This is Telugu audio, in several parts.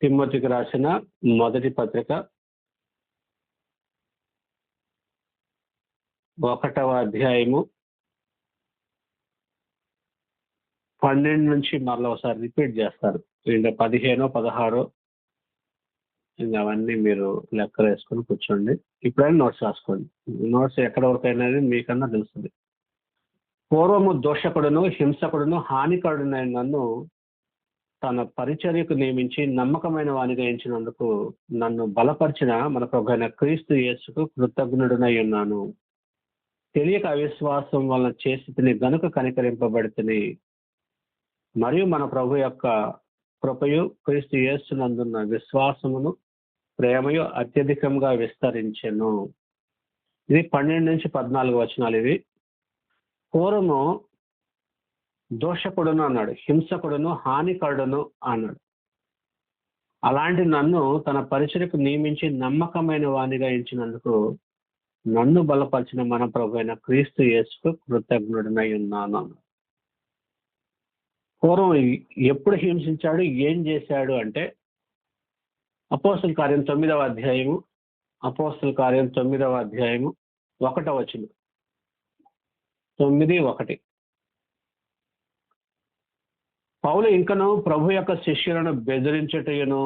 తిమోతికి రాసిన మొదటి పత్రిక 1వ అధ్యాయము 12 నుంచి మరలా ఒకసారి రిపీట్ చేస్తారు. ఇంకా 15, 16 ఇంకా అవన్నీ మీరు లెక్కలు వేసుకొని కూర్చోండి. ఇప్పుడైనా నోట్స్ రాసుకోండి. నోట్స్ ఎక్కడ వరకు అయినది మీకన్నా తెలుస్తుంది. పూర్వము దోషకుడును హింసకుడును హానికరుడునైన నన్ను తన పరిచర్యకు నియమించి నమ్మకమైన వానిగా ఎంచినందుకు నన్ను బలపరిచిన మన ప్రభువైన క్రీస్తు యేసుకు కృతజ్ఞుడనై ఉన్నాను. తెలియక అవిశ్వాసం వలన చేసి తిని గనుక కనికరింపబడితిని. మరియు మన ప్రభు యొక్క కృపయు క్రీస్తు యేసునందున్న విశ్వాసమును ప్రేమయు అత్యధికంగా విస్తరించెను. ఇది 12 నుంచి 14 వచనాలు. ఇవి పూర్వము దోషకుడును అన్నాడు, హింసకుడును హానికరుడును అన్నాడు. అలాంటి నన్ను తన పరిచర్యకు నియమించి నమ్మకమైన వానిగా ఎంచినందుకు నన్ను బలపరిచిన మన ప్రభువైన క్రీస్తు యేసుకు కృతజ్ఞుడనై ఉన్నాను. పూర్వం ఎప్పుడు హింసించాడు, ఏం చేశాడు అంటే అపోస్తల కార్యం 9వ అధ్యాయము 1వ వచనం 9:1. పౌలు ఇంకను ప్రభు యొక్క శిష్యులను బెదిరించుటయును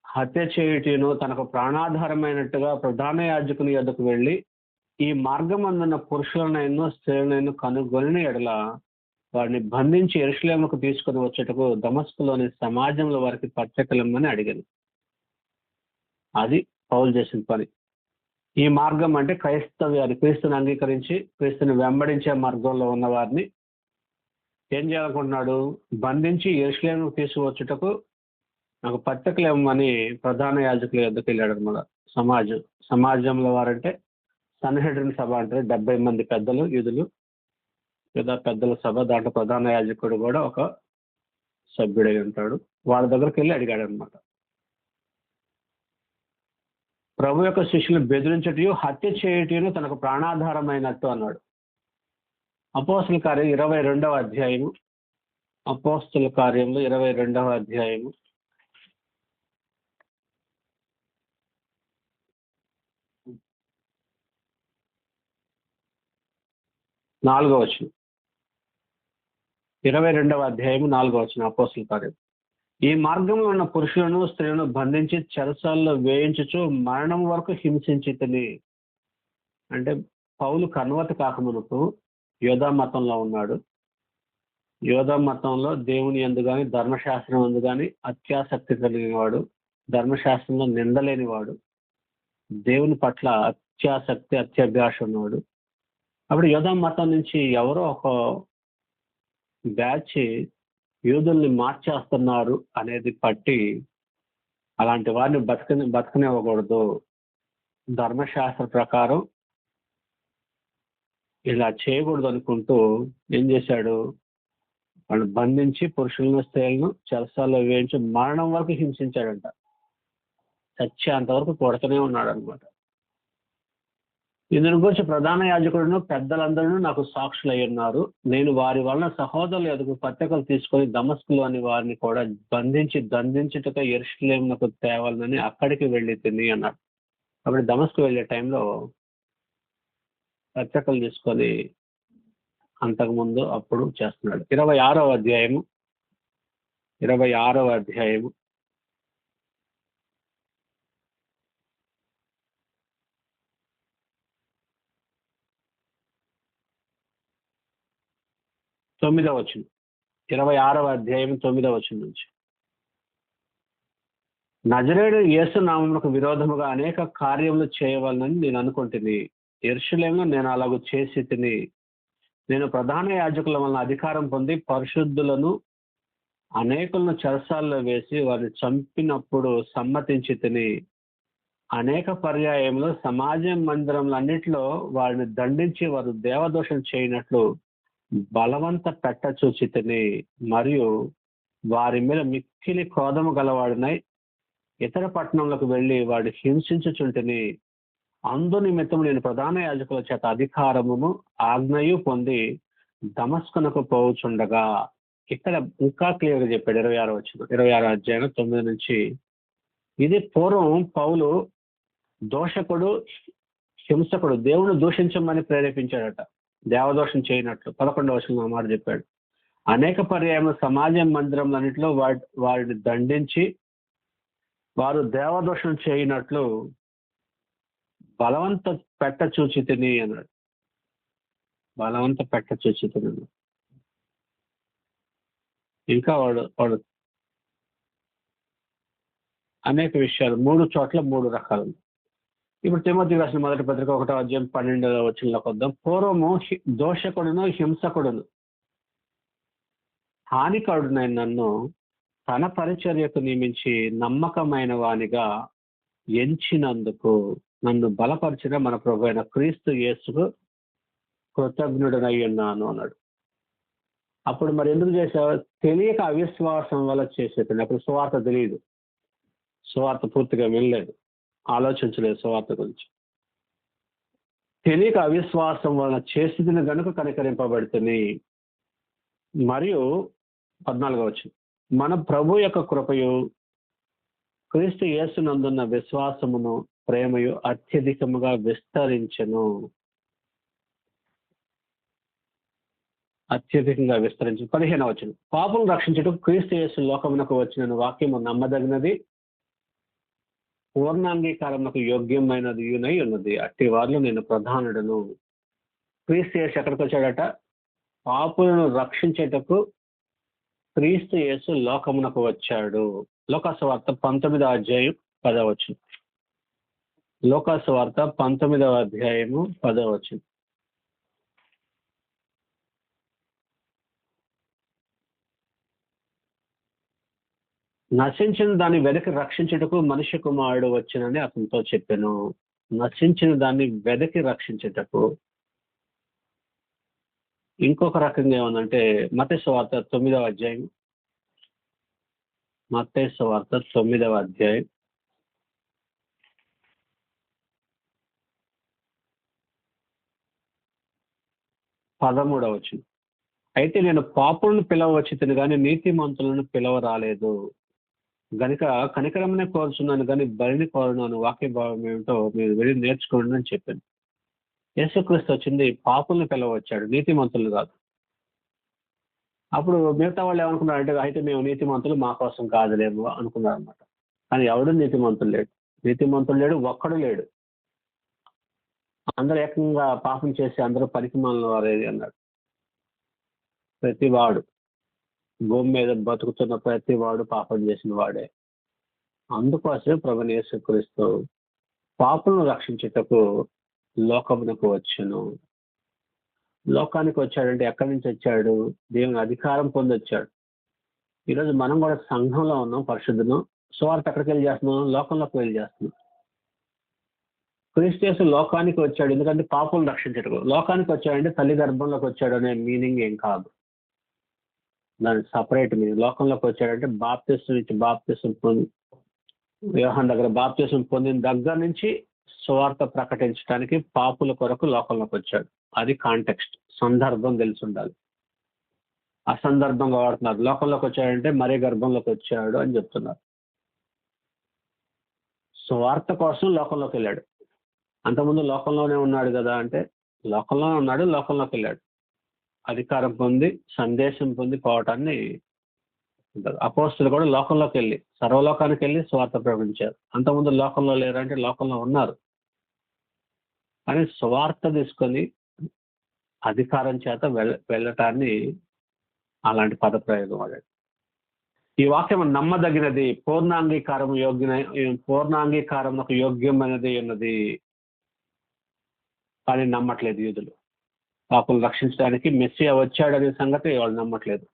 హత్య చేయుటయును తనకు ప్రాణాధారమైనట్టుగా ప్రధాన యాజకుని యొద్దకు వెళ్ళి ఈ మార్గం అందున్న పురుషులనైనా స్త్రీలనైనా కనుగొనిన ఎడల వారిని బంధించి యెరూషలేముకు తీసుకుని వచ్చేటకు దమస్కులోని సమాజంలో వారికి పత్రికలమ్మని అడిగాను. అది పౌలు చేసిన పని. ఈ మార్గం అంటే క్రైస్తవ్యాన్ని, క్రీస్తుని అంగీకరించి క్రీస్తుని వెంబడించే మార్గంలో ఉన్న వారిని ఏం చేయాలనుకుంటున్నాడు? బంధించి యెరూషలేముకు తీసుకువచ్చుటకు నాకు పత్రికలు ఇవ్వమని ప్రధాన యాజకుల యొద్దకు వెళ్ళాడు అనమాట. సమాజంలో వారంటే సన్హెడ్రిన్ సభ అంటారు. 70 మంది పెద్దలు, యూదులు లేదా పెద్దల సభ. దాంట్లో ప్రధాన యాజకుడు కూడా ఒక సభ్యుడై ఉంటాడు. వాళ్ళ దగ్గరికి వెళ్ళి అడిగాడు అనమాట. ప్రభు యొక్క శిష్యులను బెదిరించటయు హత్య చేయటను తనకు ప్రాణాధారమైనట్టు అన్నాడు. అపోస్తల కార్యం 22వ అధ్యాయము, అపోస్తల కార్యంలో 22వ అధ్యాయము 4వ వచనం. 22వ అధ్యాయము 4వ వచనం అపోస్తల కార్యం. ఈ మార్గంలో ఉన్న పురుషులను స్త్రీలను బంధించి చెరసాల్లో వేయించుచు మరణం వరకు హింసించితిని. అంటే పౌలు కన్వర్ట్ కాకమునుపు యోధా మతంలో ఉన్నాడు. యోధా మతంలో దేవుని యందు కానీ ధర్మశాస్త్రం యందు కానీ అత్యాసక్తి కలిగిన వాడు, ధర్మశాస్త్రంలో నిందలేనివాడు, దేవుని పట్ల అత్యాసక్తి అత్యాభ్యాస ఉన్నవాడు. అప్పుడు యోధా మతం నుంచి ఎవరో ఒక బ్యాచ్ యూదుల్ని మార్చేస్తున్నారు అనేది పట్టి అలాంటి వారిని బతకనివ్వకూడదు, ధర్మశాస్త్ర ప్రకారం ఇలా చేయకూడదు అనుకుంటూ ఏం చేశాడు? వాళ్ళు బంధించి పురుషులను స్త్రీలను చెరసాల్లో వేయించి మరణం వరకు హింసించాడంట. చచ్చేంతవరకు కొడుతూనే ఉన్నాడు అనమాట. ఇందుని గురించి ప్రధాన యాజకుడును పెద్దలందరూ నాకు సాక్షులు అయి ఉన్నారు. నేను వారి వలన సహోదరుల ఎదుగు పత్రికలు తీసుకొని దమస్కులోని వారిని కూడా బంధించి దండించుటగా యెరూషలేమునకు తేవాలని అక్కడికి వెళ్ళి తిని అన్నాడు. అప్పుడు దమస్కు వెళ్ళే టైంలో పత్రికలు తీసుకొని అంతకుముందు అప్పుడు చేస్తున్నాడు. 26వ అధ్యాయము 9వ వచనం. 26వ అధ్యాయం 9వ వచనం నుంచి. నజరేయుడు యేసు నామమునకు విరోధముగా అనేక కార్యములు చేయవాలని నేను అనుకుంటుని యెరూషలేములో నేను అలాగూ చేసి తిని. నేను ప్రధాన యాజకుల వలన అధికారం పొంది పరిశుద్ధులను అనేకులను చెరసాల్లో వేసి వారిని చంపినప్పుడు సమ్మతించి తిని. అనేక పర్యాయంలో సమాజ మందిరములన్నిటిలో వారిని దండించి వారు దేవదోషం చేయనట్లు బలవంత పెట్టచూచి తిని. మరియు వారి మీద మిక్కిలి క్రోధము గలవాడినై ఇతర పట్టణంలోకి వెళ్ళి వాడు హింసించుచుంటిని. అందు నిమిత్తం నేను ప్రధాన యాజకుల చేత అధికారమును ఆజ్ఞయు పొంది దమస్కునకు పోవుచుండగా. ఇక్కడ ఇంకా క్లియర్ గా చెప్పాడు 26 వచ్చిన 26 అధ్యాయం 9 నుంచి. ఇది పూర్వం పౌలు దోషకుడు, హింసకుడు, దేవుని దూషించమని ప్రేరేపించాడట, దేవదోషం చేయనట్లు. 11వ వచనంలో మాట చెప్పాడు. అనేక పర్యాయం సమాజ మందిరంలన్నింటిలో వారిని దండించి వారు దేవదోషం చేయనట్లు బలవంత పెట్ట చూచితిని అన్నాడు. బలవంత పెట్ట చూచితిని అన్నాడు. ఇంకా వాడు అనేక విషయాలు 3 చోట్ల 3 రకాలు. ఇప్పుడు తిమోతి రాసిన మొదటి పత్రిక 1వ అధ్యాయం 12వ వచనంలోకి వద్దాం. పూర్వము దోషకుడును, హింసకుడును, హానికరుడునైన నన్ను తన పరిచర్యకు నియమించి నమ్మకమైన వానిగా ఎంచినందుకు నన్ను బలపరిచిన మన ప్రభు అయిన క్రీస్తు యేసుకు కృతజ్ఞుడనై ఉన్నాను అన్నాడు. అప్పుడు మరి ఎందుకు చేసావు? తెలియక అవిశ్వాసం వల్ల చేసేది. అప్పుడు సువార్త తెలియదు, సువార్త పూర్తిగా వినలేదు, ఆలోచించలేదు సువార్త గురించి. తెలియక అవిశ్వాసం వలన చేసేదిని గనుక కనికరింపబడితేని. మరియు 14వ వచనం, మన ప్రభు యొక్క కృపయు క్రీస్తు యేసునందున్న విశ్వాసమును ప్రేమయు అత్యధికముగా విస్తరించెను. అత్యధికంగా విస్తరించి 15వ వచనం, పాపులను రక్షించుటకు క్రీస్తు యేసు లోకమునకు వచ్చిన వాక్యము నమ్మదగినది, పూర్ణాంగీకారమునకు యోగ్యమైనది ఉన్నది. అట్టి వారిలో నేను ప్రధానుడను. క్రీస్తు యేసు ఎక్కడికి వచ్చాడట? పాపులను రక్షించేటకు క్రీస్తు యేసు లోకమునకు వచ్చాడు. లోకాసు వార్త 19వ అధ్యాయం 10వ వచనం. లోకాసు వార్త 19వ అధ్యాయము 10వ వచనం. నశించిన దాన్ని వెదకి రక్షించుటకు మనుష్య కుమారుడు వచ్చినని అతనితో చెప్పాను. నశించిన దాన్ని వెదకి రక్షించుటకు. ఇంకొక రకంగా ఏమన్నంటే మత్తయి సువార్త 9వ అధ్యాయం, మత్తయి సువార్త 9వ అధ్యాయం 13వ వచనం. అయితే నేను పాపులను పిలవచ్చి కానీ నీతిమంతులను పిలవ రాలేదు గనుక కనికరమనే కోరుచున్నాను కానీ బలిని కోరున్నాను. వాక్య భావం ఏమిటో మీరు వెళ్ళి నేర్చుకోండి అని చెప్పాను. యేసుక్రీస్తు వచ్చింది పాపులను పిలవచ్చాడు, నీతిమంతులు కాదు. అప్పుడు మిగతా వాళ్ళు ఏమనుకున్నారంటే అయితే మేము నీతిమంతులు, మా కోసం కాదులేమో అనుకున్నారు అనమాట. కానీ ఎవడు నీతిమంతులు లేడు, నీతిమంతులు లేడు, ఒక్కడు లేడు. అందరూ ఏకంగా పాపం చేసి అందరూ పనికిమాలిన వారేది అన్నాడు. ప్రతి వాడు భూమి మీద బతుకుతున్న ప్రతి వాడు పాపం చేసిన వాడే. అందుకోసమే ప్రభువైన యేసుక్రీస్తు పాపులను రక్షించేటకు లోకమునకు వచ్చాను. లోకానికి వచ్చాడంటే ఎక్కడి నుంచి వచ్చాడు? దేవుని అధికారం పొంది వచ్చాడు. ఈరోజు మనం కూడా సంఘంలో ఉన్నాం, పరిశుద్ధులు. సువార్త ఎక్కడికి వెళ్ళి చేస్తున్నాం? లోకంలోకి వెళ్ళి చేస్తున్నాం. క్రీస్తు యేసు లోకానికి వచ్చాడు ఎందుకంటే పాపులను రక్షించటకు. లోకానికి వచ్చాడంటే తల్లి గర్భంలోకి వచ్చాడు అనే మీనింగ్ ఏం కాదు, దానికి సపరేట్ మీనింగ్. లోకంలోకి వచ్చాడంటే బాప్తిసం ఇచ్చి బాప్తిసం పొంది యోహాను దగ్గర బాప్తిసం పొందిన దగ్గర నుంచి సువార్త ప్రకటించడానికి పాపుల కొరకు లోకంలోకి వచ్చాడు. అది కాంటెక్స్ట్, సందర్భం తెలిసి ఉండాలి. అసందర్భంగా వాడుతున్నారు. లోకంలోకి వచ్చాడంటే మరీ గర్భంలోకి వచ్చాడు అని చెప్తున్నారు. సువార్త కోసం లోకంలోకి వెళ్ళాడు. అంతకుముందు లోకంలోనే ఉన్నాడు కదా అంటే లోకంలోనే ఉన్నాడు, లోకంలోకి వెళ్ళాడు. అధికారం పొంది సందేశం పొంది పోవటాన్ని అపోస్తులు కూడా లోకంలోకి వెళ్ళి సర్వలోకానికి వెళ్ళి సువార్త ప్రకటించారు. అంతకుముందు లోకంలో లేరంటే లోకంలో ఉన్నారు. కానీ సువార్త తీసుకొని అధికారం చేత వెళ్ళటాన్ని అలాంటి పదప్రయోగం వాడాడు. ఈ వాక్యం నమ్మదగినది, పూర్ణాంగీకారమునకు యోగ్యమైనది ఉన్నది. కానీ నమ్మట్లేదు యూదులు. పాపం రక్షించడానికి మెస్సియా వచ్చాడనే సంగతి వాళ్ళు నమ్మట్లేదు.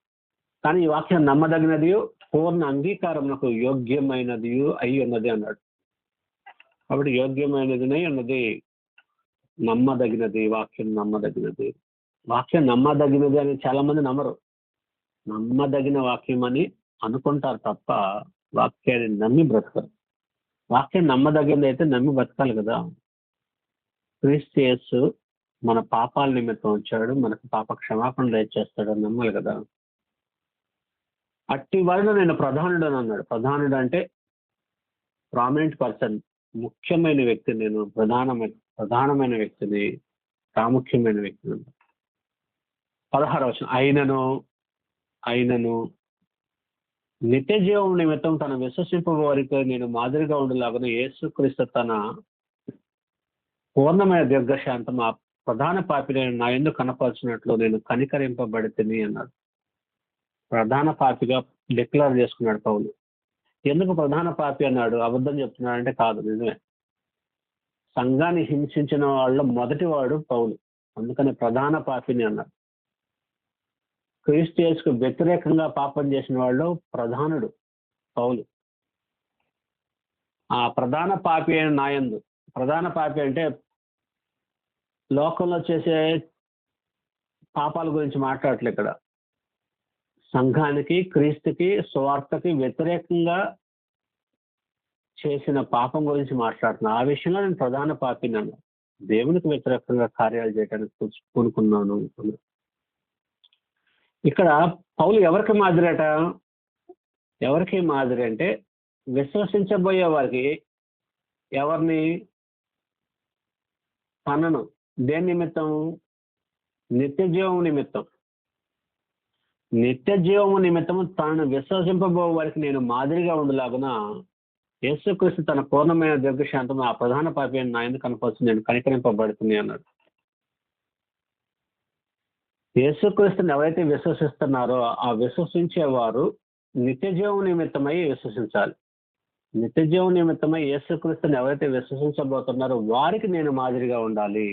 కానీ ఈ వాక్యం నమ్మదగినది, పూర్ణ అంగీకారమునకు యోగ్యమైనది అయి ఉన్నది అన్నాడు. కాబట్టి యోగ్యమైనదినై ఉన్నది, నమ్మదగినది. వాక్యం నమ్మదగినది. వాక్యం నమ్మదగినది అని చాలా మంది నమ్మరు. నమ్మదగిన వాక్యం అని అనుకుంటారు తప్ప వాక్యాన్ని నమ్మి బ్రతకరు. వాక్యం నమ్మదగింది అయితే నమ్మి బతకాలి కదా. క్రీస్తు యేసు మన పాపాల నిమిత్తం వచ్చాడు, మనకు పాప క్షమాపణ దయచేస్తాడు అని నమ్మాలి కదా. అట్టి వలన నేను ప్రధానుడు అని అన్నాడు. ప్రధానుడు అంటే ప్రామినెంట్ పర్సన్, ముఖ్యమైన వ్యక్తి. నేను ప్రధానమైన వ్యక్తిని, ప్రాముఖ్యమైన వ్యక్తిని. 16వ వచనం, అయినను నిత్య జీవం నిమిత్తం తన విశ్వసింపు వారికి నేను మాదిరిగా ఉండేలాగా యేసుక్రీస్తు తన పూర్ణమైన దీర్ఘశాంతం ఆ ప్రధాన పాపిని నా యందు కనపరిచినట్లు నేను కనికరింపబడితిని అన్నాడు. ప్రధాన పాపిగా డిక్లేర్ చేసుకున్నాడు పౌలు. ఎందుకు ప్రధాన పాపి అన్నాడు? అబద్ధం చెప్తున్నాడు అంటే కాదు, నిజమే. సంఘాన్ని హింసించిన వాళ్ళ మొదటి వాడు పౌలు, అందుకని ప్రధాన పాపిని అన్నాడు. క్రీస్తు యేసుకు వ్యతిరేకంగా పాపం చేసిన వాళ్ళు ప్రధానుడు పౌలు. ఆ ప్రధాన పాపి అయిన నాయందు, ప్రధాన పాపి అంటే లోకంలో చేసే పాపాల గురించి మాట్లాడట్లేదు ఇక్కడ. సంఘానికి, క్రీస్తుకి, సువార్తకి వ్యతిరేకంగా చేసిన పాపం గురించి మాట్లాడుతున్నా. ఆ విషయంలో నేను ప్రధాన పాపిని అన్నాను. దేవునికి వ్యతిరేకంగా కార్యాలు చేయడానికి పూనుకున్నాను. ఇక్కడ పౌలు ఎవరికి మాదిరట? ఎవరికి మాదిరి అంటే విశ్వసించబోయే వారికి. ఎవరిని? తనను. దేని నిమిత్తం? నిత్య జీవము నిమిత్తం. నిత్య జీవము నిమిత్తము తనను విశ్వసింపబో వారికి నేను మాదిరిగా ఉండలాగున యేసుక్రీస్తు తన పూర్ణమైన దీర్ఘశాంతం ఆ ప్రధాన పాపి నా ఎందుకు కనపరుచు నేను కనికరింపబడుతుంది అన్నాడు. యేసుక్రీస్తుని ఎవరైతే విశ్వసిస్తున్నారో ఆ విశ్వసించేవారు నిత్య జీవం నిమిత్తమై విశ్వసించాలి. నిత్య జీవం నిమిత్తమై యేసుక్రీస్తుని ఎవరైతే విశ్వసించబోతున్నారో వారికి నేను మాదిరిగా ఉండాలి.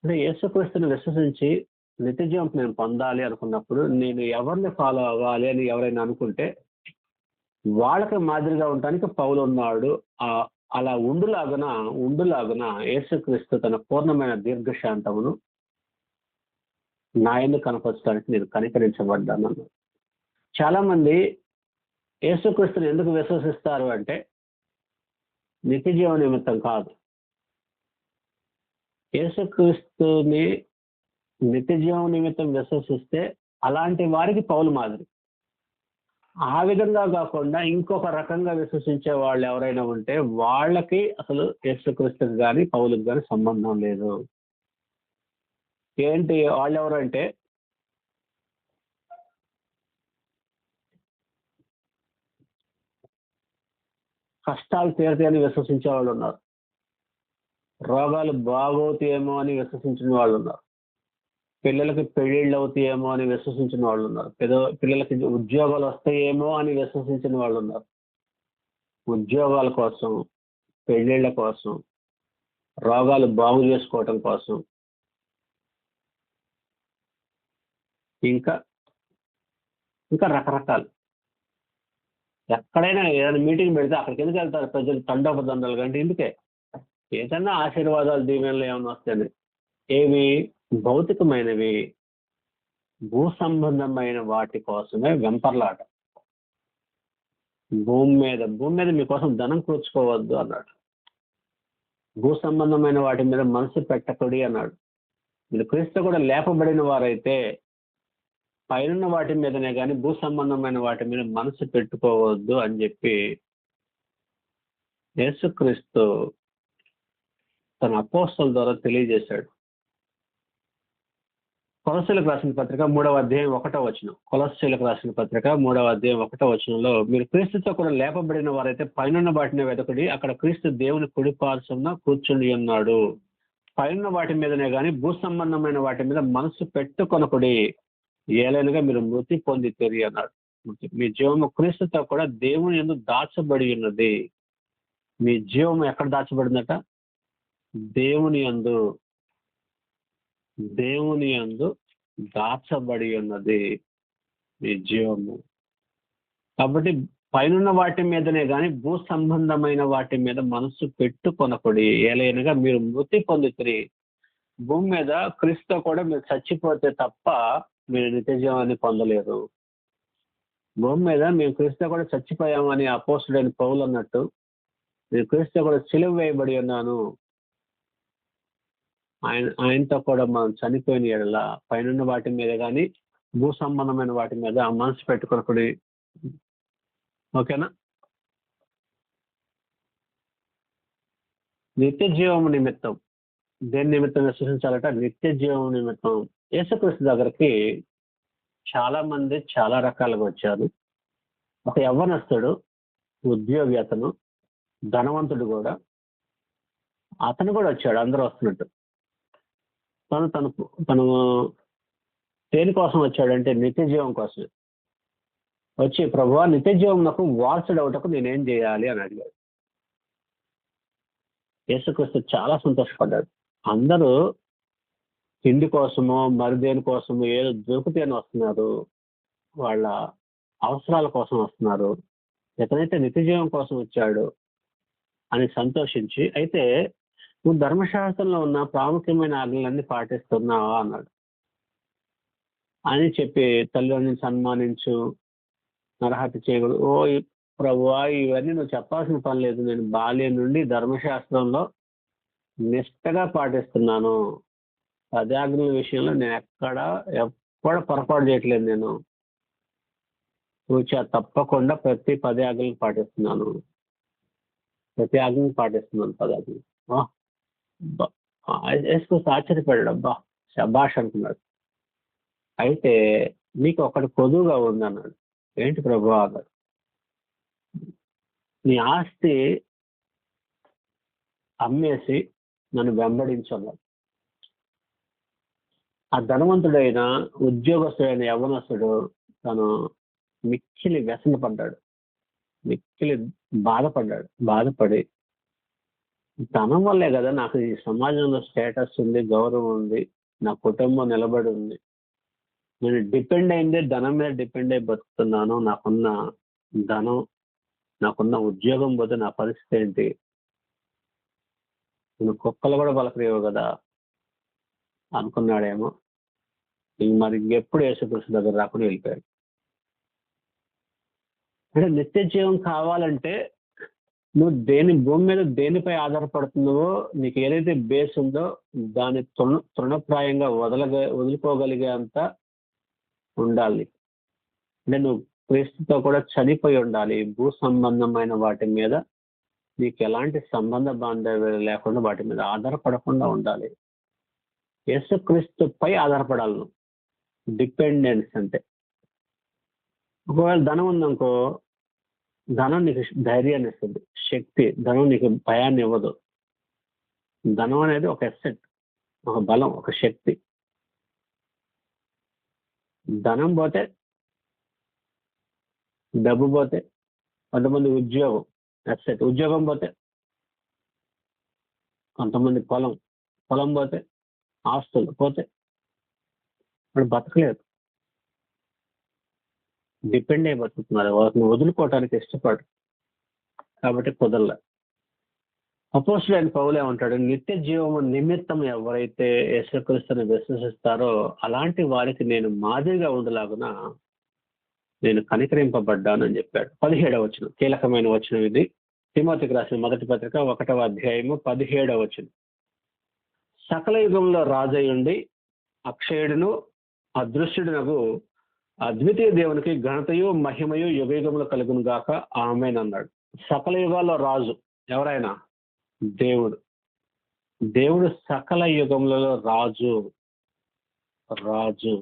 అంటే యేసుక్రీస్తుని విశ్వసించి నిత్య జీవం నేను పొందాలి అనుకున్నప్పుడు నేను ఎవరిని ఫాలో అవ్వాలి అని ఎవరైనా అనుకుంటే వాళ్ళకి మాదిరిగా ఉండటానికి పౌలు ఉన్నాడు. అలా ఉండులాగున యేసుక్రీస్తు తన పూర్ణమైన దీర్ఘశాంతమును నా యందు కనపరచడానికి నేను కనికరించబడ్డాను. చాలా మంది యేసుక్రీస్తుని ఎందుకు విశ్వసిస్తారు అంటే నిత్య జీవ నిమిత్తం కాదు. యేసుక్రీస్తుని నిత్య జీవం నిమిత్తం విశ్వసిస్తే అలాంటి వారికి పౌలు మాదిరి. ఆ విధంగా కాకుండా ఇంకొక రకంగా విశ్వసించే వాళ్ళు ఎవరైనా ఉంటే వాళ్ళకి అసలు యేసుక్రీస్తుకి కానీ పౌలుకి కానీ సంబంధం లేదు. ఏంటి వాళ్ళు ఎవరంటే కష్టాలు తీరుతాయని విశ్వసించే వాళ్ళు ఉన్నారు, రోగాలు బాగవుతాయేమో అని విశ్వసించిన వాళ్ళు ఉన్నారు, పిల్లలకి పెళ్ళిళ్ళు అవుతాయేమో అని విశ్వసించిన వాళ్ళు ఉన్నారు, పిల్లలకి ఉద్యోగాలు వస్తాయేమో అని విశ్వసించిన వాళ్ళు ఉన్నారు. ఉద్యోగాల కోసం, పెళ్ళిళ్ళ కోసం, రోగాలు బాగు చేసుకోవటం కోసం, ఇంకా రకరకాలు. ఎక్కడైనా ఏదైనా మీటింగ్ పెడితే అక్కడికి ఎందుకు వెళ్తారు ప్రజలు? తండోపదండాలు కంటే ఇందుకే. ఏదన్నా ఆశీర్వాదాలు, దీవెనలు ఏమైనా వస్తాయని. ఏవి? భౌతికమైనవి, భూ సంబంధమైన వాటి కోసమే వెంపర్లాట. భూమి మీద మీకోసం ధనం కూర్చుకోవద్దు అన్నాడు. భూ సంబంధమైన వాటి మీద మనసు పెట్టకుడి అన్నాడు. మీరు క్రీస్తు కూడా లేపబడిన వారైతే పైన వాటి మీదనే కానీ భూ సంబంధమైన వాటి మీద మనసు పెట్టుకోవద్దు అని చెప్పి యేసుక్రీస్తు తన అపోస్తలుల ద్వారా తెలియజేశాడు. కొలస్సీలకు రాసిన పత్రిక 3వ అధ్యాయం 1వ వచనం. కొలస్సీలకు రాసిన పత్రిక 3వ అధ్యాయం 1వ వచనంలో మీరు క్రీస్తుతో కూడా లేపబడిన వారైతే పైన వాటిని వెతకుడి, అక్కడ క్రీస్తు దేవుని కుడి పార్శ్వమున కూర్చుని ఉన్నాడు. పైన వాటి మీదనే కానీ భూ సంబంధమైన వాటి మీద మనసు పెట్టుకొనకుడి, ఏలైనగా మీరు మృతి పొందితేరి అన్నాడు. మీ జీవము క్రీస్తుతో కూడా దేవుని యందు దాచబడి ఉన్నది. మీ జీవము ఎక్కడ దాచబడిందట? దేవుని యందు దాచబడి ఉన్నది మీ జీవము. కాబట్టి పైన వాటి మీదనే కానీ భూ సంబంధమైన వాటి మీద మనసు పెట్టుకొనకుడి, ఏలైనగా మీరు మృతి పొందితిరి. భూమి మీద క్రీస్తుతో కూడా మీరు చచ్చిపోతే తప్ప మీరు నిత్య జీవాన్ని పొందలేరు. భూమి మీద మేము క్రీస్తుతో కూడా చచ్చిపోయామని అపోస్తుడైన పౌలు అన్నట్టు నేను క్రీస్తు కూడా సిలువ వేయబడి ఉన్నాను. ఆయనతో కూడా మనం చనిపోయిన ఎడల పైనున్న వాటి మీద కానీ భూ సంబంధమైన వాటి మీద ఆ మనసు పెట్టుకొనకుడి. ఓకేనా? నిత్య జీవము నిమిత్తం దేని నిమిత్తం విశ్వసించాలట? నిత్య జీవము నిమిత్తం. యేసుక్రీస్తు దగ్గరికి చాలా మంది చాలా రకాలుగా వచ్చారు. ఒక యవ్వనస్తుడు, ఉద్యోగి, అతను ధనవంతుడు కూడా, అతను కూడా వచ్చాడు అందరూ వస్తున్నట్టు. తను తను తను దేనికోసం వచ్చాడంటే నిత్య జీవం కోసం వచ్చి, ప్రభువా నిత్య జీవం నాకు వారసుడు అవుటకు నేనేం చేయాలి అని అడిగాడు. యేసుక్రీస్తు చాలా సంతోషపడ్డాడు. అందరూ తిండి కోసమో మరి దేనికోసమో ఏదో దొరికితే అని వస్తున్నారు, వాళ్ళ అవసరాల కోసం వస్తున్నారు. ఎతనైతే నిత్య జీవం కోసం వచ్చాడు అని సంతోషించి, అయితే నువ్వు ధర్మశాస్త్రంలో ఉన్న ప్రాముఖ్యమైన ఆజ్ఞలన్నీ పాటిస్తున్నావా అన్నాడు. అని చెప్పి తల్లిదండ్రులను సన్మానించు, నరహత్య చేయకూడదు. ఓ ప్రభువా ఇవన్నీ నువ్వు చెప్పాల్సిన పని లేదు, నేను బాల్యం నుండి ధర్మశాస్త్రంలో నిష్టగా పాటిస్తున్నాను. పదాజ్ఞల విషయంలో నేను ఎక్కడ పొరపాటు చేయట్లేదు. నేను తప్పకుండా ప్రతి పదాజ్ఞలను పాటిస్తున్నాను. ప్రతి ఆజ్ఞను పాటిస్తున్నాను. పదాజ్ఞలు వేసుకొస్తే ఆశ్చర్యపడ్డాడు. అబ్బా శభాష్ అనుకున్నాడు. అయితే నీకు ఒకటి కొదువుగా ఉందన్నాడు. ఏంటి ప్రభువా అన్నాడు. నీ ఆస్తి అమ్మేసి నన్ను వెంబడించన్నాడు. ఆ ధనవంతుడైన ఉద్యోగస్తుడైన యవ్వనస్తుడు తను మిక్కిలి వ్యసనపడ్డాడు, మిక్కిలి బాధపడి ధనం వల్లే కదా నాకు ఈ సమాజంలో స్టేటస్ ఉంది, గౌరవం ఉంది, నా కుటుంబం నిలబడి ఉంది, నేను డిపెండ్ అయిందే ధనం మీద డిపెండ్ అయి బతుకుతున్నాను, నాకున్న ధనం, నాకున్న ఉద్యోగం పోతే నా పరిస్థితి ఏంటి, నేను కుక్కలు కూడా పలకరేవు కదా అనుకున్నాడేమో. మరి ఇంకెప్పుడు యేసుక్రీస్తు దగ్గర రాకుండా వెళ్ళిపోయాడు. అంటే నిత్య జీవం కావాలంటే నువ్వు భూమి మీద దేనిపై ఆధారపడుతున్నావో, నీకు ఏదైతే బేస్ ఉందో దాన్ని తృణప్రాయంగా వదులుకోగలిగే అంత ఉండాలి. అంటే నువ్వు క్రీస్తుతో కూడా చనిపోయి ఉండాలి. భూ సంబంధమైన వాటి మీద నీకు ఎలాంటి సంబంధ బాంధవ్యాలు లేకుండా వాటి మీద ఆధారపడకుండా ఉండాలి. యేసుక్రీస్తుపై ఆధారపడాలి నువ్వు. డిపెండెన్స్ అంటే, ఒకవేళ ధనం ఉందనుకో, ధనం నీకు ధైర్యాన్ని ఇస్తుంది, శక్తి. ధనం నీకు భయాన్ని ఇవ్వదు. ధనం అనేది ఒక ఎసెట్, ఒక బలం, ఒక శక్తి. ధనం పోతే, డబ్బు పోతే, కొంతమంది ఉద్యోగం ఎసెట్, ఉద్యోగం పోతే, కొంతమంది పొలం పోతే, ఆస్తులు పోతే ఇప్పుడు బతకలేదు. డిపెండ్ అయి బతుకుతున్నారు. వాటిని వదులుకోవటానికి ఇష్టపడు, కాబట్టి కుదరలే. అపోస్తులైన పౌలు ఏమంటాడు? నిత్య జీవము నిమిత్తం ఎవరైతే యేసుక్రీస్తుని విశ్వసిస్తారో అలాంటి వారికి నేను మాదిరిగా ఉండలాగున నేను కనికరింపబడ్డానని చెప్పాడు. 17వ వచనం కీలకమైన వచనం ఇది. తిమోతికి రాసిన మొదటి పత్రిక 1వ అధ్యాయము 17వ వచనం. సకల యుగంలో రాజయుండి అక్షయుడును అదృశ్యుడునగు అద్వితీయ దేవునికి ఘనతయు మహిమయు యుగయుగములు కలుగును గాక ఆమేన్ అన్నాడు. సకల యుగాల్లో రాజు ఎవరైనా దేవుడు సకల యుగములలో రాజు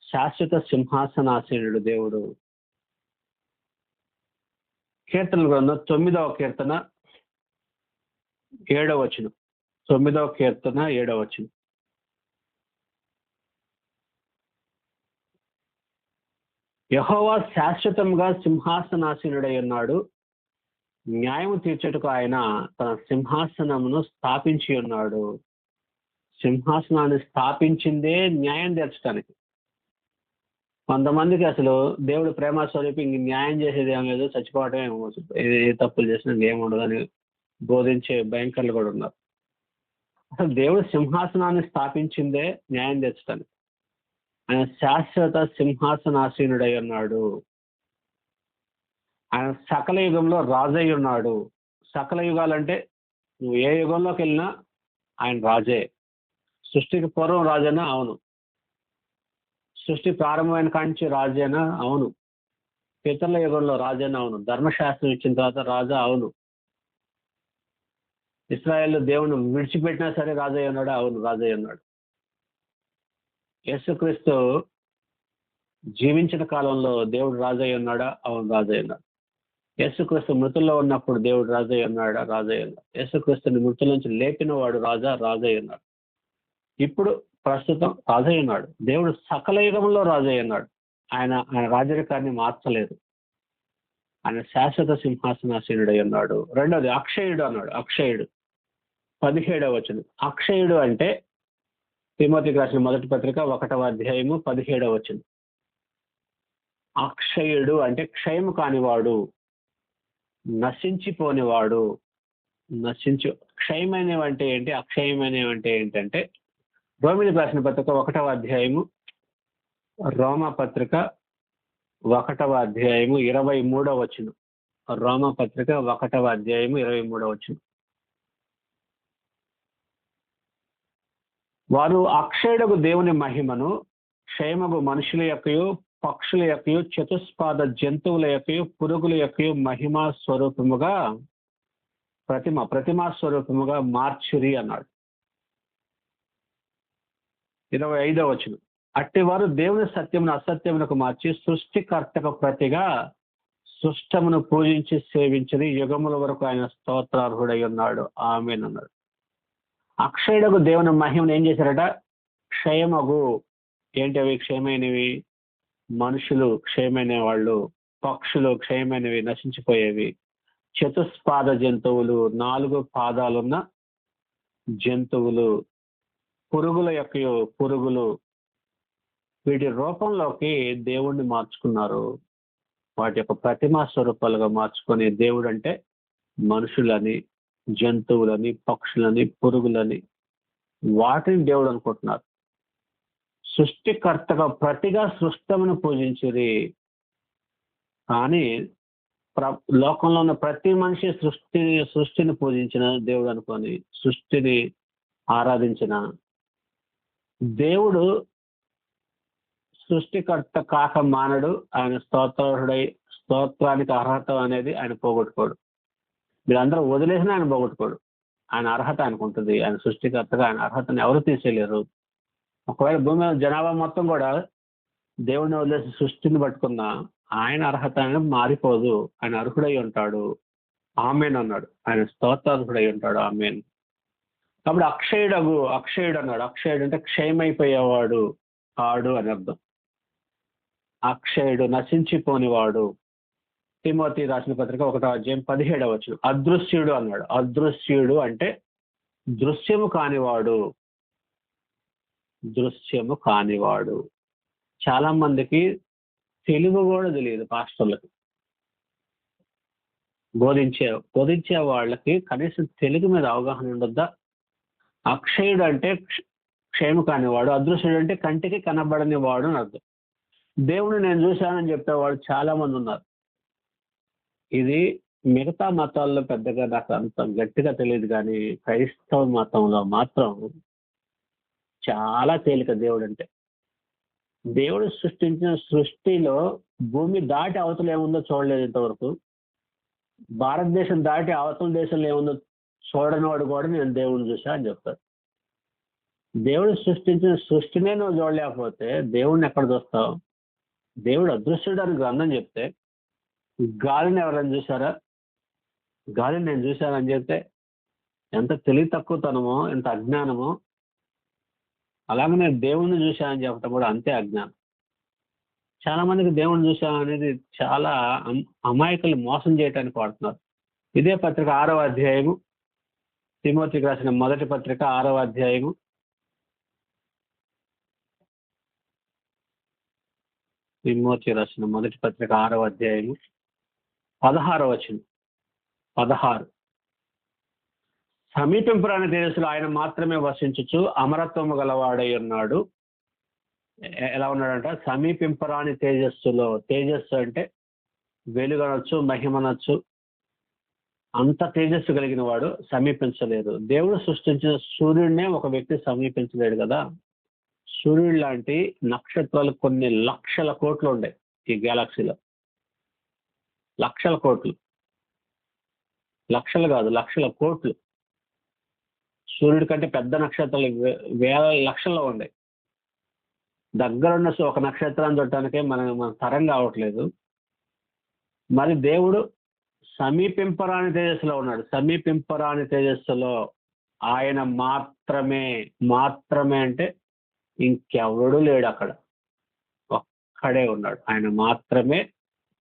శాశ్వత సింహాసనాసీనుడు దేవుడు. కీర్తనల గ్రంథం 9వ కీర్తన 7వ వచనం. 9వ కీర్తన 7వ వచనం. యెహోవా శాశ్వతంగా సింహాసనాసీనుడై ఉన్నాడు, న్యాయము తీర్చుటకు ఆయన తన సింహాసనమును స్థాపించి ఉన్నాడు. సింహాసనాన్ని స్థాపించిందే న్యాయం తీర్చడానికి. కొంతమందికి అసలు దేవుడు ప్రేమ స్వరూపి, ఇంక న్యాయం చేసేది ఏం లేదు, చచ్చిపోవటమే ఏ తప్పులు చేసినా ఏముండదని బోధించే భయంకరులు కూడా ఉన్నారు. అసలు దేవుడు సింహాసనాన్ని స్థాపించిందే న్యాయం తీర్చడానికి. ఆయన శాశ్వత సింహాసనాసీనుడై ఉన్నాడు. ఆయన సకల యుగంలో రాజై ఉన్నాడు. సకల యుగాలంటే నువ్వు ఏ యుగంలోకి వెళ్ళినా ఆయన రాజే. సృష్టికి పూర్వం రాజేనా? అవును. సృష్టి ప్రారంభమైన కాంచి రాజేనా? అవును. పితరుల యుగంలో రాజేనా? అవును. ధర్మశాస్త్రం ఇచ్చిన తర్వాత రాజా? అవును. ఇశ్రాయేలు దేవుని విడిచిపెట్టినా సరే రాజయ్య ఉన్నాడు? అవును, రాజయ్య ఉన్నాడు. యేసుక్రీస్తు జీవించిన కాలంలో దేవుడు రాజయ్య ఉన్నాడా? అవును, రాజయ్య ఉన్నాడు. యేసుక్రీస్తు మృతుల్లో ఉన్నప్పుడు దేవుడు రాజయ్య ఉన్నాడా? రాజయ్య ఉన్నాడు. యేసుక్రీస్తుని మృతుల నుంచి లేపిన వాడు రాజయ్య ఉన్నాడు. ఇప్పుడు ప్రస్తుతం రాజయ్య ఉన్నాడు. దేవుడు సకల యుగంలో రాజయ్య ఉన్నాడు. ఆయన రాజరికాన్ని మార్చలేదు. ఆయన శాశ్వత సింహాసనాసీనుడై ఉన్నాడు. రెండోది అక్షయుడు అన్నాడు. అక్షయుడు 17వ వచనం. అక్షయుడు అంటే తిమోతికి రాసిన మొదటి పత్రిక 1వ అధ్యాయము 17వ వచనం. అక్షయుడు అంటే క్షయము కానివాడు, నశించిపోనివాడు. క్షయమైనవి అంటే ఏంటి? అక్షయమైనవి అంటే ఏంటంటే రోమిలికి రాసిన పత్రిక 1వ అధ్యాయము, రోమా పత్రిక 1వ అధ్యాయము 23వ వచనం. రోమా పత్రిక 1వ అధ్యాయము 23వ వచనం. వారు అక్షయుడకు దేవుని మహిమను క్షయమగు మనుషుల యొక్కయు పక్షుల యొక్కయు చతుస్పాద జంతువుల యొక్కయు పురుగుల యొక్కయు మహిమా స్వరూపముగా ప్రతిమా స్వరూపముగా మార్చురి అన్నాడు. 25వ వచనం. అట్టివారు దేవుని సత్యమును అసత్యమునకు మార్చి సృష్టికర్తకు ప్రతిగా సృష్టమును పూజించి సేవించని యుగముల వరకు ఆయన స్తోత్రార్హుడై ఉన్నాడు. ఆమేన్ అన్నాడు. అక్షయుడకు దేవుని మహిమను ఏం చేశారట? క్షయమగు. ఏంటి అవి క్షయమైనవి? మనుషులు క్షయమైన వాళ్ళు, పక్షులు క్షయమైనవి, నశించిపోయేవి, చతుస్పాద జంతువులు 4 పాదాలున్న జంతువులు, పురుగుల యొక్క పురుగులు, వీటి రూపంలోకి దేవుణ్ణి మార్చుకున్నారు. వాటి యొక్క ప్రతిమా స్వరూపాలుగా మార్చుకొని దేవుడు అంటే మనుషులని, జంతువులని, పక్షులని, పురుగులని, వాటిని దేవుడు అనుకుంటున్నారు. సృష్టికర్తగా ప్రతిగా సృష్టమును పూజించిరి. కానీ లోకంలో ఉన్న ప్రతి మనిషి సృష్టిని పూజించిన దేవుడు అనుకొని సృష్టిని ఆరాధించిన దేవుడు సృష్టికర్త కాక మానడు. ఆయన స్తోత్రానికి అర్హత అనేది ఆయన పోగొట్టుకోడు. మీరందరూ వదిలేసిన ఆయన పోగొట్టుకోడు. ఆయన అర్హత ఆయనకు ఉంటుంది. ఆయన సృష్టికర్తగా ఆయన అర్హతను ఎవరు తీసేయలేరు. ఒకవేళ భూమి మీద జనాభా మొత్తం కూడా దేవుడిని వదిలేసి సృష్టిని పట్టుకున్నా ఆయన అర్హత అనేది మారిపోదు. ఆయన అర్హుడై ఉంటాడు. ఆమేన్ అన్నాడు. ఆయన స్తోత్రార్హుడై ఉంటాడు. ఆమేన్. కాబట్టి అక్షయుడు అన్నాడు. అక్షయుడు అంటే క్షయమైపోయేవాడు కాడు అని అర్థం. అక్షయుడు నశించిపోనివాడు. తిమోతి రాసిన పత్రిక 1వ అధ్యాయం 17వ వచనం. అదృశ్యుడు అన్నాడు. అదృశ్యుడు అంటే దృశ్యము కానివాడు. దృశ్యము కానివాడు. చాలా మందికి తెలుగు కూడా తెలియదు. పాస్టర్లకు బోధించే వాళ్ళకి కనీసం తెలుగు మీద అవగాహన ఉండొద్దా? అక్షయుడు అంటే క్షయము కానివాడు, అదృశ్యుడు అంటే కంటికి కనబడని వాడు అని అర్థం. దేవుని నేను చూశానని చెప్పేవాడు చాలా మంది ఉన్నారు. ఇది మిగతా మతాల్లో పెద్దగా నాకు అంత గట్టిగా తెలియదు, కానీ క్రైస్తవ మతంలో మాత్రం చాలా తేలిక దేవుడు అంటే. దేవుడు సృష్టించిన సృష్టిలో భూమి దాటి అవతల ఏముందో చూడలేదు ఇంతవరకు. భారతదేశం దాటి అవతల దేశంలో ఏముందో చూడని వాడు కూడా నేను దేవుడిని చూసా అని చెప్తాడు. దేవుడు సృష్టించిన సృష్టినే నువ్వు చూడలేకపోతే దేవుడిని ఎక్కడ చూస్తావు? దేవుడు అదృశ్యుడు అని గ్రంథం చెప్తే గాలిని ఎవరైనా చూసారా? గాలిని నేను చూశానని చెప్తే ఎంత తెలివి తక్కువతనమో, ఎంత అజ్ఞానమో. అలాగే నేను దేవుణ్ణి చూశానని చెప్పడం కూడా అంతే అజ్ఞానం. చాలా మందికి దేవుణ్ణి చూశాను అనేది చాలా అమాయకులు మోసం చేయడానికి వాడుతున్నారు. ఇదే పత్రిక 6వ అధ్యాయము, తిమోతికి రాసిన మొదటి పత్రిక 6వ అధ్యాయము, తిమోతి రాసిన మొదటి పత్రిక 6వ అధ్యాయము 16వ వచనం. 16. సమీపింపురాని తేజస్సులో ఆయన మాత్రమే వసించుచు అమరత్వము గలవాడై ఉన్నాడు. ఎలా ఉన్నాడంట? సమీపింపరాని తేజస్సులో. తేజస్సు అంటే వెలుగనొచ్చు, మహిమనొచ్చు, అంత తేజస్సు కలిగిన వాడు సమీపించలేదు. దేవుడు సృష్టించిన సూర్యుడినే ఒక వ్యక్తి సమీపించలేడు కదా. సూర్యుడు లాంటి నక్షత్రాలు కొన్ని లక్షల కోట్లు ఉన్నాయి ఈ గెలాక్సీలో. లక్షల కోట్లు, లక్షలు కాదు లక్షల కోట్లు. సూర్యుడి కంటే పెద్ద నక్షత్రాలు వేల లక్షల్లో ఉన్నాయి. దగ్గరున్న ఒక నక్షత్రాన్ని చూడటానికే మన తరం కావట్లేదు. మరి దేవుడు సమీపింపరాని తేజస్సులో ఉన్నాడు. సమీపింపరాని తేజస్సులో ఆయన మాత్రమే అంటే ఇంకెవడు లేడు అక్కడ, ఒక్కడే ఉన్నాడు. ఆయన మాత్రమే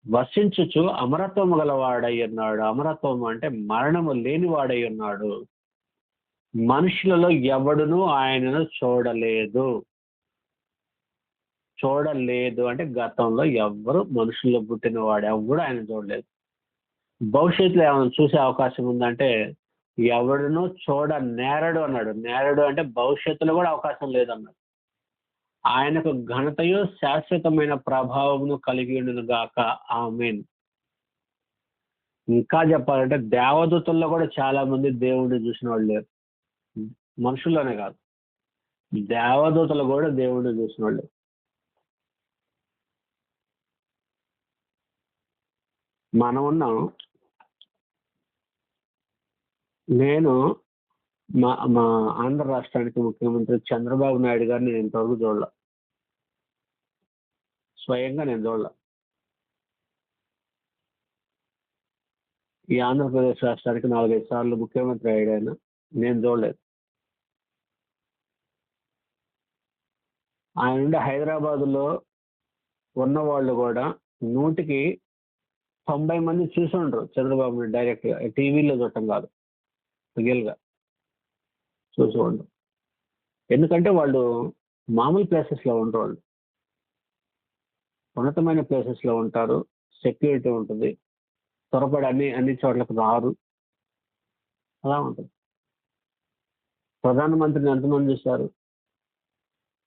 వసించుచు అమరత్వము గలవాడై ఉన్నాడు. అమరత్వము అంటే మరణము లేనివాడై ఉన్నాడు. మనుషులలో ఎవడును ఆయనను చూడలేదు అంటే గతంలో ఎవ్వరు మనుషుల్లో పుట్టిన వాడు ఎవడు ఆయన చూడలేదు. భవిష్యత్తులో ఏమైనా చూసే అవకాశం ఉందంటే ఎవడును నేరడు అన్నాడు. నేరడు అంటే భవిష్యత్తులో కూడా అవకాశం లేదన్నాడు. ఆయనకు ఘనతయు శాశ్వతమైన ప్రభావమును కలిగి ఉండును గాక. ఆమేన్. ఇంకా చెప్పాలంటే దేవదూతల్లో కూడా చాలా మంది దేవుడిని చూసిన వాళ్ళు లేరు. మనుషుల్లోనే కాదు, దేవదూతలు కూడా దేవుడిని చూసిన వాళ్ళు. మనం ఉన్నాం. నేను మా ఆంధ్ర రాష్ట్రానికి ముఖ్యమంత్రి చంద్రబాబు నాయుడు గారిని నేను ఇంతవరకు చూడలే. స్వయంగా నేను చూడలే. ఈ ఆంధ్రప్రదేశ్ రాష్ట్రానికి 4-5 సార్లు ముఖ్యమంత్రి అయ్యాడు. నేను చూడలేదు. ఆయన నుండి హైదరాబాదులో ఉన్నవాళ్ళు కూడా 100కి 90 మంది చూసి ఉండరు చంద్రబాబు నాయుడు డైరెక్ట్గా. టీవీలో చూడటం కాదు, రియల్గా చూసి ఉండరు. ఎందుకంటే వాళ్ళు మామూలు ప్లేసెస్లో ఉండరు. వాళ్ళు ఉన్నతమైన ప్లేసెస్లో ఉంటారు. సెక్యూరిటీ ఉంటుంది. త్వరపడి అన్ని చోట్లకు రారు. అలా ఉంటుంది. ప్రధానమంత్రిని ఎంతమంది చూశారు?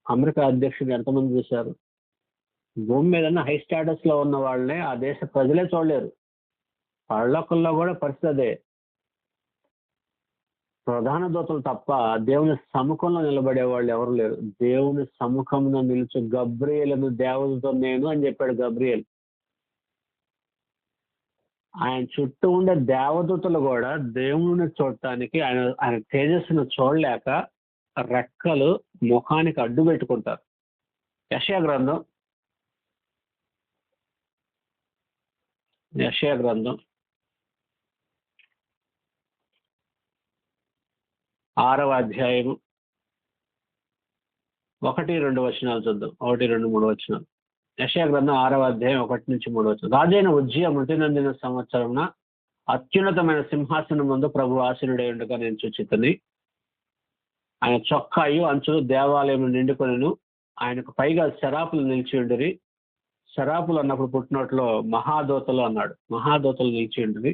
అమెరికా అధ్యక్షుడు ఎంతమంది చూశారు? భూమి మీద హై స్టేటస్లో ఉన్న వాళ్ళనే ఆ దేశ ప్రజలే చూడలేరు. పళ్ళొక్కల్లో కూడా పరిస్థితి అదే. ప్రధాన దూతలు తప్ప దేవుని సముఖంలో నిలబడే వాళ్ళు ఎవరు లేరు. దేవుని సముఖంలో నిలిచి గబ్రియేలును దేవతతో నేను అని చెప్పాడు గబ్రియేల్. ఆయన చుట్టూ ఉండే దేవదూతలు కూడా దేవుని చూడటానికి ఆయన తేజస్సును చూడలేక రెక్కలు ముఖానికి అడ్డు పెట్టుకుంటారు. యెషయా గ్రంథం 6వ అధ్యాయము 1-2 వచనాలు చూద్దాం. 1-2-3 వచనాలు. యెషయా గ్రంథం 6వ అధ్యాయం 1-3 వచనం. రాజైన ఉజ్జియా మృతి నొందిన సంవత్సరమున అత్యున్నతమైన సింహాసనం ముందు ప్రభు ఆసీనుడై ఉండగా నేను చూచితిని. ఆయన చొక్కాయు అంచులు దేవాలయం నిండుకొనెను. ఆయనకు పైగా శరాపులు నిలిచి ఉండిరి. శరాపులు అన్నప్పుడు పుట్టినట్లో మహాదూతలు అన్నాడు. మహాదూతలు నిలిచి ఉండిరి.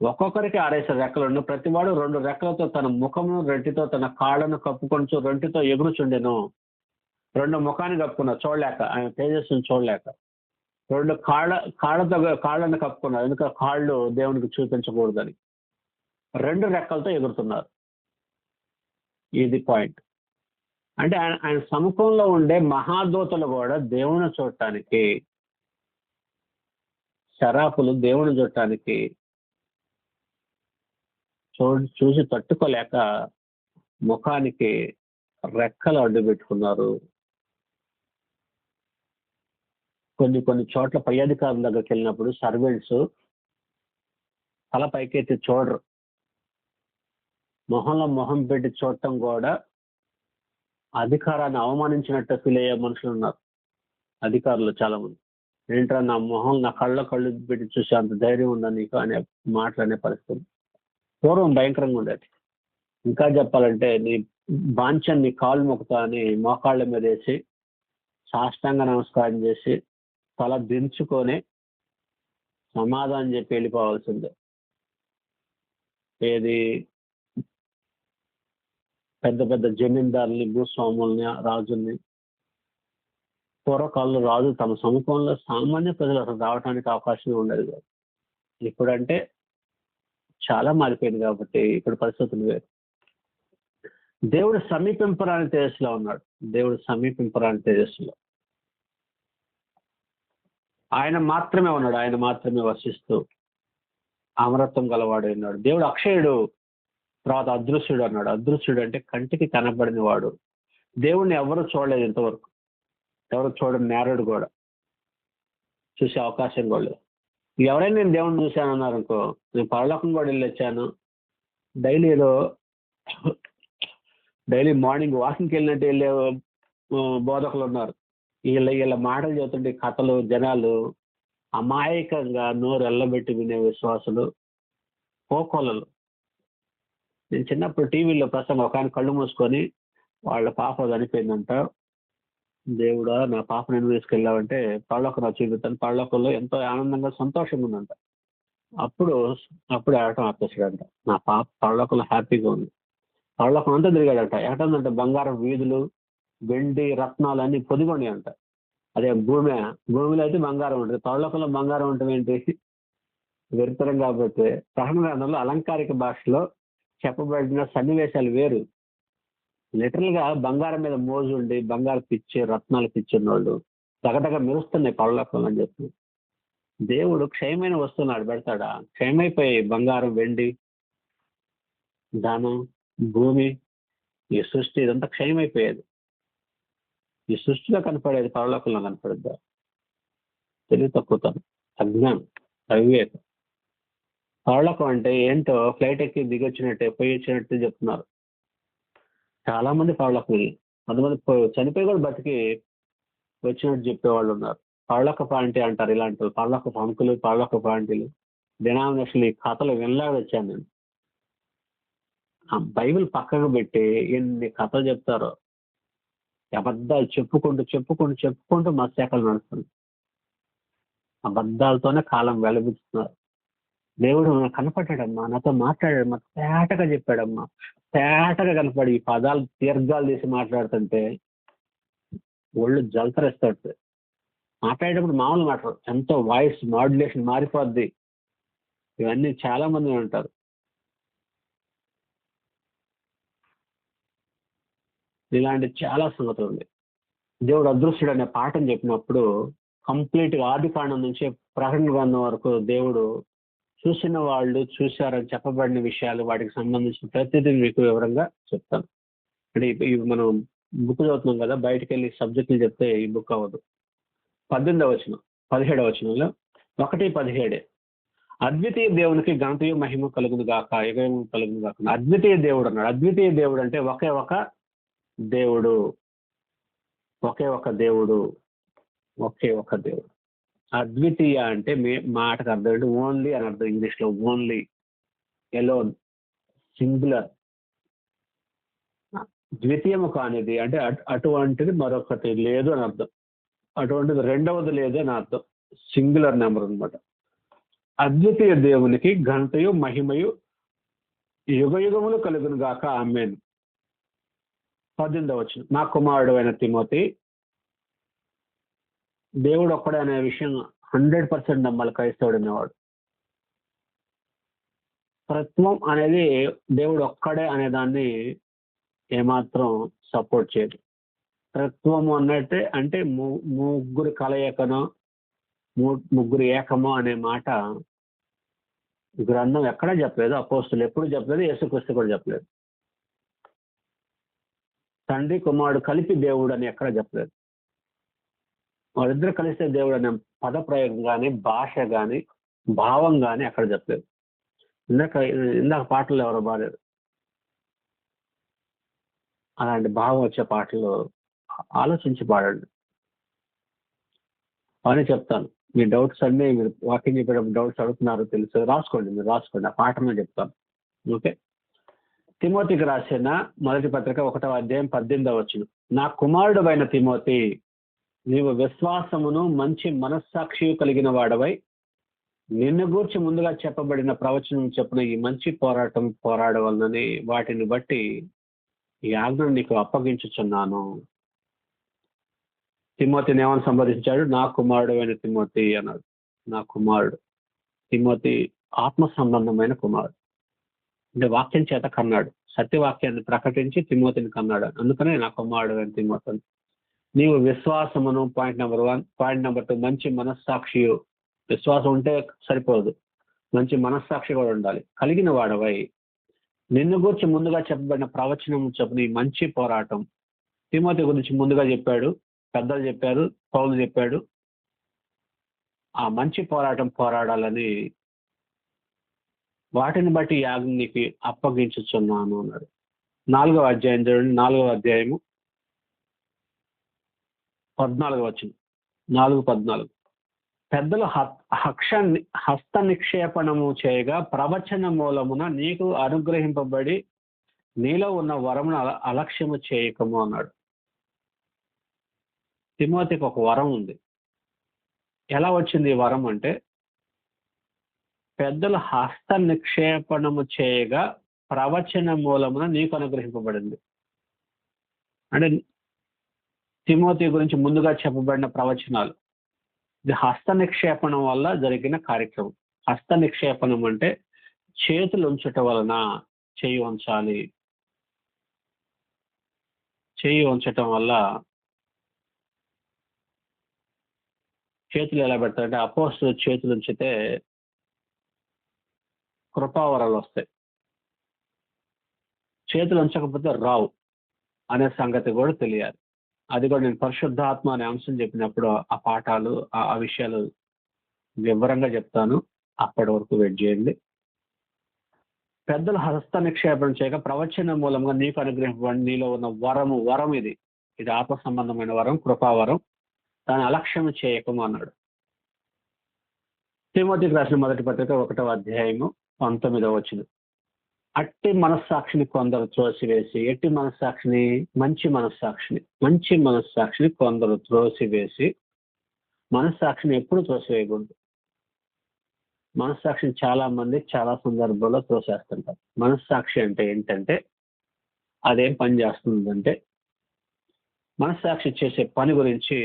ఒక్కొక్కరికి 6 రెక్కలను, ప్రతివాడు 2 రెక్కలతో తన ముఖమును, రెంటితో తన కాళ్ళను కప్పుకొనుచు రెంటితో ఎగురుచుండెను. 2 ముఖాన్ని కప్పుకున్నారు చూడలేక, ఆయన తేజస్సును చూడలేక. 2 కాళ్ళను కప్పుకున్నారు, ఎందుకంటే కాళ్ళు దేవునికి చూపించకూడదని. 2 రెక్కలతో ఎగురుతున్నారు. ఇది పాయింట్. అంటే ఆయన సముఖంలో ఉండే మహాదూతలు కూడా దేవుని చూడటానికి, శరాపులు దేవుని చూడటానికి చూసి తట్టుకోలేక ముఖానికి రెక్కలు అడ్డు పెట్టుకున్నారు. కొన్ని చోట్ల పై అధికారుల దగ్గరికి వెళ్ళినప్పుడు సర్వెంట్స్ తల పైకెత్తి చూడరు. మొహంలో మొహం పెట్టి చూడటం కూడా అధికారాన్ని అవమానించినట్టు ఫీల్ అయ్యే మనుషులు ఉన్నారు. అధికారులు చాలా మంది. ఏంట్రా నా మొహం, నా కళ్ళు పెట్టి చూసే అంత ధైర్యం ఉందా నీకు అనే మాట్లాడే పరిస్థితి పూర్వం భయంకరంగా ఉండేది. ఇంకా చెప్పాలంటే నీ బాంఛన్ నీ కాళ్ళు మొక్కుతా అని మోకాళ్ళ మీద వేసి సాష్టాంగ నమస్కారం చేసి తల దించుకొని సమాధానం చెప్పి వెళ్ళిపోవాల్సిందే. ఏది పెద్ద పెద్ద జమీందారుల్ని, భూస్వాముల్ని, రాజుల్ని పూర్వకాలంలో రాజు తమ సముఖంలో సామాన్య ప్రజలు అసలు రావడానికి అవకాశమే ఉండదు కాదు. ఇప్పుడంటే చాలా మారిపోయింది కాబట్టి ఇప్పుడు పరిస్థితులు వేరు. దేవుడు సమీపింపరాని తేజస్సులో ఉన్నాడు. దేవుడు సమీపింపరాని తేజస్సులో ఆయన మాత్రమే ఉన్నాడు. ఆయన మాత్రమే వసిస్తూ అమరత్వం గలవాడు ఉన్నాడు. దేవుడు అక్షయుడు, తర్వాత అదృశ్యుడు అన్నాడు. అదృశ్యుడు అంటే కంటికి కనబడిన వాడు. దేవుణ్ణి ఎవరు చూడలేదు ఇంతవరకు. ఎవరు చూడని నేరుడు కూడా, చూసే అవకాశం కూడా లేదు. ఎవరైనా నేను దేవుణ్ణి చూశాను అన్నారు అనుకో, నేను పరలోకం కూడా వెళ్ళి వచ్చాను, డైలీ మార్నింగ్ వాకింగ్కి వెళ్ళినట్టు వెళ్ళే బోధకులు ఉన్నారు. వీళ్ళ మాటలు చెబుతుంటే కథలు, జనాలు అమాయకంగా నోరు ఎల్లబెట్టి వినే విశ్వాసులు, కోకొలలు. నేను చిన్నప్పుడు టీవీలో ప్రసంగం ఒక ఆయన కళ్ళు మూసుకొని వాళ్ళ పాప చనిపోయిందంట, దేవుడా నా పాపను ఎందుకు తీసుకెళ్ళావంటే పరలోకం నాకు చూపిస్తాను, పరలోకంలో ఎంతో ఆనందంగా సంతోషంగా ఉందంట. అప్పుడు ఆడటం ఆపేసాడంట. నా పాప పరలోకంలో హ్యాపీగా ఉంది. పరలోకం అంతా తిరిగాడంట. ఎక్కడంటే బంగారం వీధులు, వెండి, రత్నాలు అన్ని పొదిగొని అంట. అదే భూమిలో అయితే బంగారం ఉంటుంది, పరలోకంలో బంగారం ఉంటుంది ఏంటి? వెరితరం. కాబట్టి ప్రకటన గ్రంథంలో అలంకారిక భాషలో చెప్పబడిన సన్నివేశాలు వేరు. లిటరల్ గా బంగారం మీద మోజు ఉండి బంగారు పిచ్చి, రత్నాలు పిచ్చిన వాళ్ళు తగటగా మెరుస్తున్నాయి పరలోకంలో అని చెప్పి. దేవుడు క్షయమైన వస్తువులు పెడతాడా? క్షయమైపోయి బంగారం, వెండి, ధనం, భూమి, ఈ సృష్టి ఇదంతా క్షయమైపోయేది. ఈ సృష్టిలో కనపడేది పరలోకంలో కనపడుద్దా? తెలివి తక్కువతాను, అజ్ఞానం, అవివేకం. పరలోకం అంటే ఏంటో ఫ్లైట్ ఎక్కి దిగొచ్చినట్టే, పోయి వచ్చినట్టు చెప్తున్నారు చాలా మంది. పరలోకం కొంతమంది చనిపోయి కూడా బతికి వచ్చినట్టు చెప్పేవాళ్ళు ఉన్నారు. పరలోక పాయింటీ అంటారు ఇలాంటి పరలోక పంకులు, పరలోక పాయింటీలు, డినామినేషన్లు. ఈ కథలు వినలాగా వచ్చాను నేను. ఆ బైబిల్ పక్కకు పెట్టి ఎన్ని కథలు చెప్తారో. అబద్ధాలు చెప్పుకుంటూ మత్స్యాకలు నడుస్తుంది. అబద్ధాలతోనే కాలం వెలబిస్తున్నారు. దేవుడు కనపడ్డాడమ్మా, నాతో మాట్లాడాడమ్మా, తేటగా చెప్పాడమ్మా, తేటగా కనపడి ఈ పదాలు దీర్ఘాలు తీసి మాట్లాడుతుంటే ఒళ్ళు జలతరేస్తాడు. మాట్లాడేటప్పుడు మామూలు మాట్లాడు, ఎంతో వాయిస్ మాడ్యులేషన్ మారిపోద్ది. ఇవన్నీ చాలా మంది ఉంటారు. ఇలాంటి చాలా సంగతులు ఉన్నాయి. దేవుడు అదృశ్యుడు అనే పాఠం చెప్పినప్పుడు కంప్లీట్గా ఆది కాండం నుంచి ప్రకటన గ్రంథం వరకు దేవుడు చూసిన వాళ్ళు చూశారని చెప్పబడిన విషయాలు, వాటికి సంబంధించిన ప్రతిదీ మీకు వివరంగా చెప్తాను. అంటే ఇవి మనం బుక్ చదువుతున్నాం కదా, బయటకు వెళ్ళి సబ్జెక్టులు చెప్తే ఈ బుక్ అవ్వదు. 18వ వచనం, 17వ వచనంలో 1:17 అద్వితీయ దేవునికి ఘనతయు మహిమ కలుగును గాక, యుగము కలుగును గాక. అద్వితీయ దేవుడు అన్నాడు. అద్వితీయ దేవుడు అంటే ఒకే ఒక దేవుడు, ఒకే ఒక దేవుడు, ఒకే ఒక దేవుడు. అద్వితీయ అంటే మాటకు అర్థం ఏంటి? ఓన్లీ అని అర్థం. ఇంగ్లీష్ లో ఓన్లీ, ఎలోన్, సింగులర్. ద్వితీయము కానిది అంటే అటువంటిది మరొకటి లేదు అని అర్థం. అటువంటిది రెండవది లేదు అని అర్థం. సింగులర్ నెంబర్ అనమాట. అద్వితీయ దేవునికి ఘనతయు మహిమయు యుగయుగములు కలుగును గాక, ఆమేన్. 18వ వచనం, నా కుమారుడు అయిన తిమోతి, దేవుడు ఒక్కడే అనే విషయం 100% నమ్మాలి క్రైస్తవుడు అనేవాడు. త్రిత్వం అనేది దేవుడు ఒక్కడే అనే దాన్ని ఏమాత్రం సపోర్ట్ చేయదు. త్రిత్వము అన్నట్టే అంటే ముగ్గురు కలయికనో ముగ్గురు ఏకమో అనే మాట గ్రంథం ఎక్కడా చెప్పలేదు. అపోస్తులు ఎప్పుడు చెప్పలేదు, యేసుక్రీస్తు కూడా చెప్పలేదు. తండ్రి కుమారుడు కలిపి దేవుడు అని ఎక్కడ చెప్పలేదు. వాళ్ళిద్దరు కలిస్తే దేవుడు అనే పద ప్రయోగం కానీ, భాష కానీ, భావం కానీ ఎక్కడ చెప్పలేదు. ఇందాక పాటలు ఎవరో బాగాలేదు. అలాంటి భావం వచ్చే పాటలు ఆలోచించి పాడండి అని చెప్తాను. మీ డౌట్స్ అన్నీ మీరు వాకింగ్ చెప్పేటప్పుడు డౌట్స్ అడుగుతున్నారు తెలుసు, రాసుకోండి, మీరు రాసుకోండి. ఆ పాఠమే చెప్తాను. ఓకే. తిమోతికి రాసిన మొదటి పత్రిక 1వ అధ్యాయం 18వ వచనం, నా కుమారుడు అయిన తిమోతి, నీవు విశ్వాసమును మంచి మనస్సాక్షి కలిగిన వాడవై నిన్ను గూర్చి ముందుగా చెప్పబడిన ప్రవచనం చెప్పిన ఈ మంచి పోరాటం పోరాడవలనని వాటిని బట్టి ఈ ఆజ్ఞను నీకు అప్పగించుచున్నాను. తిమోతిని ఏమని సంబోధించాడు? నా కుమారుడు అయిన తిమోతి అన్నాడు. నా కుమారుడు. తిమోతి ఆత్మ సంబంధమైన కుమారుడు, అంటే వాక్యం చేత కన్నాడు. సత్యవాక్యాన్ని ప్రకటించి తిమోతిని కన్నాడు. అందుకనే నా కుమారుడు అయిన తిమోతి. నీవు విశ్వాసమును, పాయింట్ నెంబర్ 1. పాయింట్ నెంబర్ 2, మంచి మనస్సాక్షి. విశ్వాసం ఉంటే సరిపోదు, మంచి మనస్సాక్షి కూడా ఉండాలి. కలిగిన వాడవై నిన్ను గురించి ముందుగా చెప్పబడిన ప్రవచనం చెప్పని మంచి పోరాటం. తిమోతి గురించి ముందుగా చెప్పాడు, పెద్దలు చెప్పారు, పౌలు చెప్పాడు. ఆ మంచి పోరాటం పోరాడాలని వాటిని బట్టి యాగం నీకు అప్పగించుచున్నాను అన్నాడు. 4వ అధ్యాయం చూడండి. 4వ అధ్యాయము 14వ వచనం. 4:14. పెద్దలు హస్త నిక్షేపణము చేయగా ప్రవచన మూలమున నీకు అనుగ్రహింపబడి నీలో ఉన్న వరమును అలక్ష్యము చేయకము అన్నాడు. తిమోతికి ఒక వరం ఉంది. ఎలా వచ్చింది ఈ వరం అంటే, పెద్దలు హస్త నిక్షేపణము చేయగా ప్రవచన మూలమున నీకు అనుగ్రహింపబడింది. అంటే తిమోతి గురించి ముందుగా చెప్పబడిన ప్రవచనాలు. ఇది హస్త నిక్షేపణం వల్ల జరిగిన కార్యక్రమం. హస్త నిక్షేపణం అంటే చేతులు ఉంచటం వలన, చేయి ఉంచాలి. చేయి ఉంచటం వల్ల చేతులు ఎలా పెడతారంటే, అపోస్తలులు చేతులు ఉంచితే కృపావరాలు వస్తాయి. చేతులు ఉంచకపోతే రావు అనే సంగతి కూడా తెలియాలి. అది కూడా నేను పరిశుద్ధాత్మ అనే అంశం చెప్పినప్పుడు ఆ పాఠాలు, ఆ విషయాలు వివరంగా చెప్తాను. అప్పటి వరకు వెయిట్ చేయండి. పెద్దలు హస్త నిక్షేపణ చేయక ప్రవచన మూలంగా నీకు అనుగ్రహింపబడి నీలో ఉన్న వరం ఇది ఆత్మ సంబంధమైన వరం, కృపావరం. దాని అలక్ష్యం చేయకము అన్నాడు. తిమోతికి రాసిన మొదటి పత్రిక 1వ అధ్యాయము 19వ వచనం. అట్టి మనస్సాక్షిని కొందరు త్రోసివేసి, ఎట్టి మనస్సాక్షిని? మంచి మనస్సాక్షిని కొందరు త్రోసివేసి. మనస్సాక్షిని ఎప్పుడు త్రోసివేయకూడదు. మనస్సాక్షిని చాలా మంది చాలా సందర్భాల్లో త్రోసేస్తుంటారు. మనస్సాక్షి అంటే ఏంటంటే, అదేం పని చేస్తుందంటే, మనస్సాక్షి చేసే పని గురించి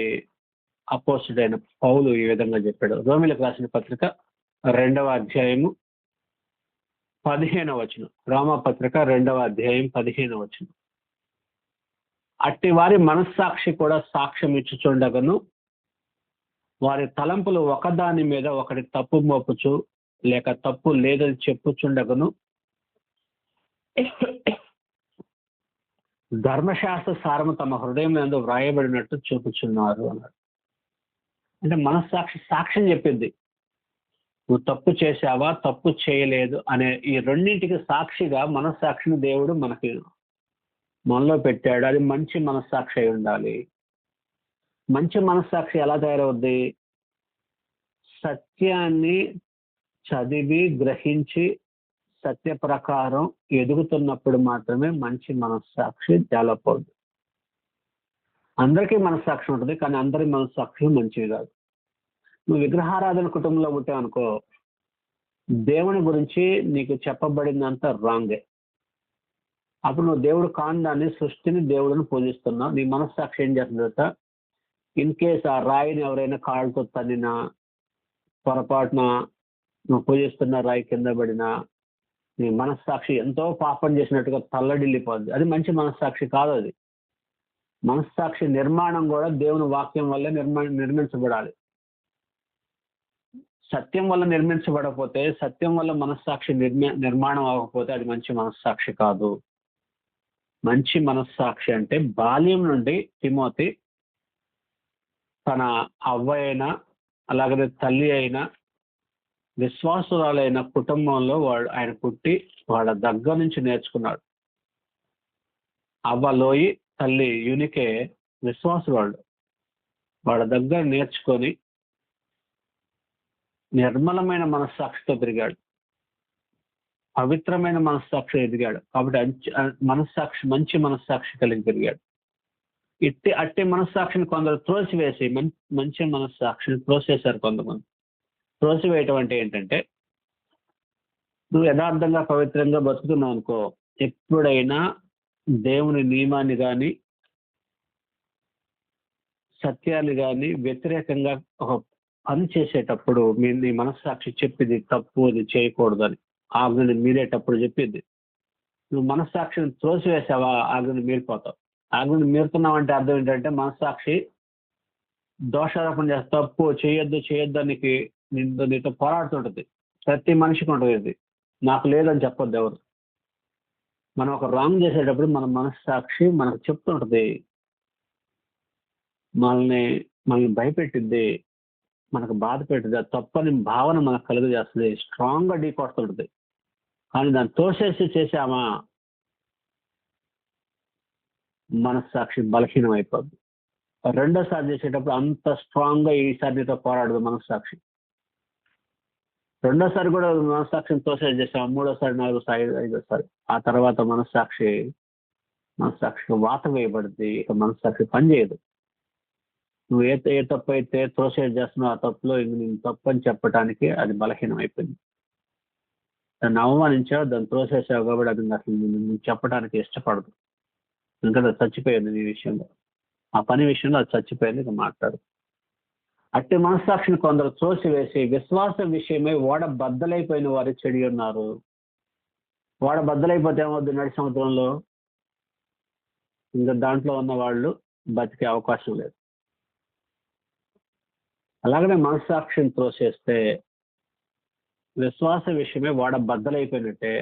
అపోస్తలుడైన పౌలు ఈ విధంగా చెప్పాడు. రోమీయులకు రాసిన పత్రిక 2వ అధ్యాయము 15వ వచనం. రోమా పత్రిక 2వ అధ్యాయం 15వ వచనం. అట్టి వారి మనస్సాక్షి కూడా సాక్ష్యం ఇచ్చుచుండగను, వారి తలంపులు ఒకదాని మీద ఒకటి తప్పు మోపుచు లేక తప్పు లేదని చెప్పుచుండగను, ధర్మశాస్త్ర సారము తమ హృదయం నందు వ్రాయబడినట్టు చూపుచున్నారు అన్నాడు. అంటే మనస్సాక్షి సాక్ష్యం చెప్పింది. నువ్వు తప్పు చేశావా, తప్పు చేయలేదు అనే ఈ రెండింటికి సాక్షిగా మనస్సాక్షిని దేవుడు మనలో పెట్టాడు. అది మంచి మనస్సాక్షి అయి ఉండాలి. మంచి మనస్సాక్షి ఎలా తయారవుద్ది? సత్యాన్ని చదివి గ్రహించి సత్య ప్రకారం ఎదుగుతున్నప్పుడు మాత్రమే మంచి మనస్సాక్షి డెవలప్ అవుతుంది. అందరికీ మనస్సాక్షి ఉంటుంది, కానీ అందరి మనస్సాక్షి మంచివి కాదు. నువ్వు విగ్రహారాధన కుటుంబంలో ఉంటావు అనుకో, దేవుని గురించి నీకు చెప్పబడిందంతా రాంగే. అప్పుడు నువ్వు దేవుడు కాని దాన్ని, సృష్టిని, దేవుడిని పూజిస్తున్నావు. నీ మనస్సాక్షి ఏం చేస్తుందట? ఇన్ కేస్ ఆ రాయిని ఎవరైనా కాళ్ళతో తన్నినా, పొరపాటున నువ్వు పూజిస్తున్న రాయి కింద పడినా, నీ మనస్సాక్షి ఎంతో పాపం చేసినట్టుగా తల్లడిల్లిపోద్ది. అది మంచి మనస్సాక్షి కాదు. అది మనస్సాక్షి నిర్మాణం కూడా దేవుని వాక్యం వల్లే నిర్మించబడాలి. సత్యం వల్ల నిర్మించబడకపోతే, సత్యం వల్ల మనస్సాక్షి నిర్మాణం అవ్వకపోతే అది మంచి మనస్సాక్షి కాదు. మంచి మనస్సాక్షి అంటే బాల్యం నుండి తిమోతి తన అవ్వ అయినా, అలాగనే తల్లి అయినా, విశ్వాసురాలైన కుటుంబంలో ఆయన పుట్టి వాళ్ళ దగ్గర నుంచి నేర్చుకున్నాడు. అవ్వ లోయి, తల్లి యూనికే విశ్వాసురాళ్ళు. వాళ్ళ దగ్గర నేర్చుకొని నిర్మలమైన మనస్సాక్షితో పెరిగాడు, పవిత్రమైన మనస్సాక్షి ఎదిగాడు. కాబట్టి మంచి మనస్సాక్షి కలిగి పెరిగాడు. అట్టి మనస్సాక్షిని కొందరు త్రోసివేసి మంచి మనస్సాక్షిని త్రోసేశారు. కొంతమంది త్రోసివేయటం అంటే ఏంటంటే, నువ్వు యథార్థంగా పవిత్రంగా బతుకుతున్నావు అనుకో, ఎప్పుడైనా దేవుని నియమాన్ని కానీ సత్యాన్ని కానీ వ్యతిరేకంగా ఒక పని చేసేటప్పుడు నీ మనస్సాక్షి చెప్పింది తప్పు, అది చేయకూడదని ఆజ్ఞని మీరేటప్పుడు చెప్పింది. నువ్వు మనస్సాక్షిని త్రోసివేసావా, ఆజ్ఞని మీరిపోతావు. ఆజ్ఞని మీరుతున్నావు అంటే అర్థం ఏంటంటే మనస్సాక్షి దోషారోపణ చేస్తా, తప్పు చేయొద్దు అని నీతో పోరాడుతుంటది. ప్రతి మనిషికి ఉంటుంది ఇది. నాకు లేదని చెప్పొద్దు ఎవరు. మనం ఒక రాంగ్ చేసేటప్పుడు మన మనస్సాక్షి మనకు చెప్తుంటది, మనల్ని మనల్ని భయపెట్టిద్ది, మనకు బాధ పెట్టిద్ది. ఆ తప్పని భావన మనకు కలుగజేస్తుంది, స్ట్రాంగ్ గా ఢీ కొడుతుంటది. కానీ దాన్ని తోసేసి చేసామా మనస్సాక్షి బలహీనం అయిపోద్ది. రెండోసారి చేసేటప్పుడు అంత స్ట్రాంగ్ గా ఈసారి నీతో పోరాడదు మనస్సాక్షి. రెండోసారి కూడా మనస్సాక్షిని తోసేసి చేసాం, మూడోసారి, నాలుగోసారి, ఐదోసారి. ఆ తర్వాత మనస్సాక్షికి వాత వేయబడుద్ది. ఇక మనస్సాక్షి పనిచేయదు. నువ్వు ఏ తప్పు అయితే తోసేసి చేస్తున్నావు, ఆ తప్పులో ఇంక నేను తప్పు అని చెప్పడానికి అది బలహీనం అయిపోయింది. దాన్ని అవమానించావు, దాన్ని తోసేసావు కాబట్టి అది అసలు నువ్వు చెప్పడానికి ఇష్టపడదు. ఎందుకంటే అది చచ్చిపోయింది నీ విషయంలో, ఆ పని విషయంలో అది చచ్చిపోయింది. ఇక మాట్లాడు. అట్టి మనస్సాక్షిని కొందరు త్రోసివేసి విశ్వాసం విషయమై ఓడ బద్దలైపోయిన వారు చెడి ఉన్నారు. ఓడ బద్దలైపోతే ఏమవుద్ది నడి సముద్రంలో? ఇంకా దాంట్లో ఉన్న వాళ్ళు బతికే అవకాశం లేదు. అలాగనే మనస్సాక్షిని త్రోసేస్తే విశ్వాస విషయమే ఓడ బద్దలైపోయినట్టే.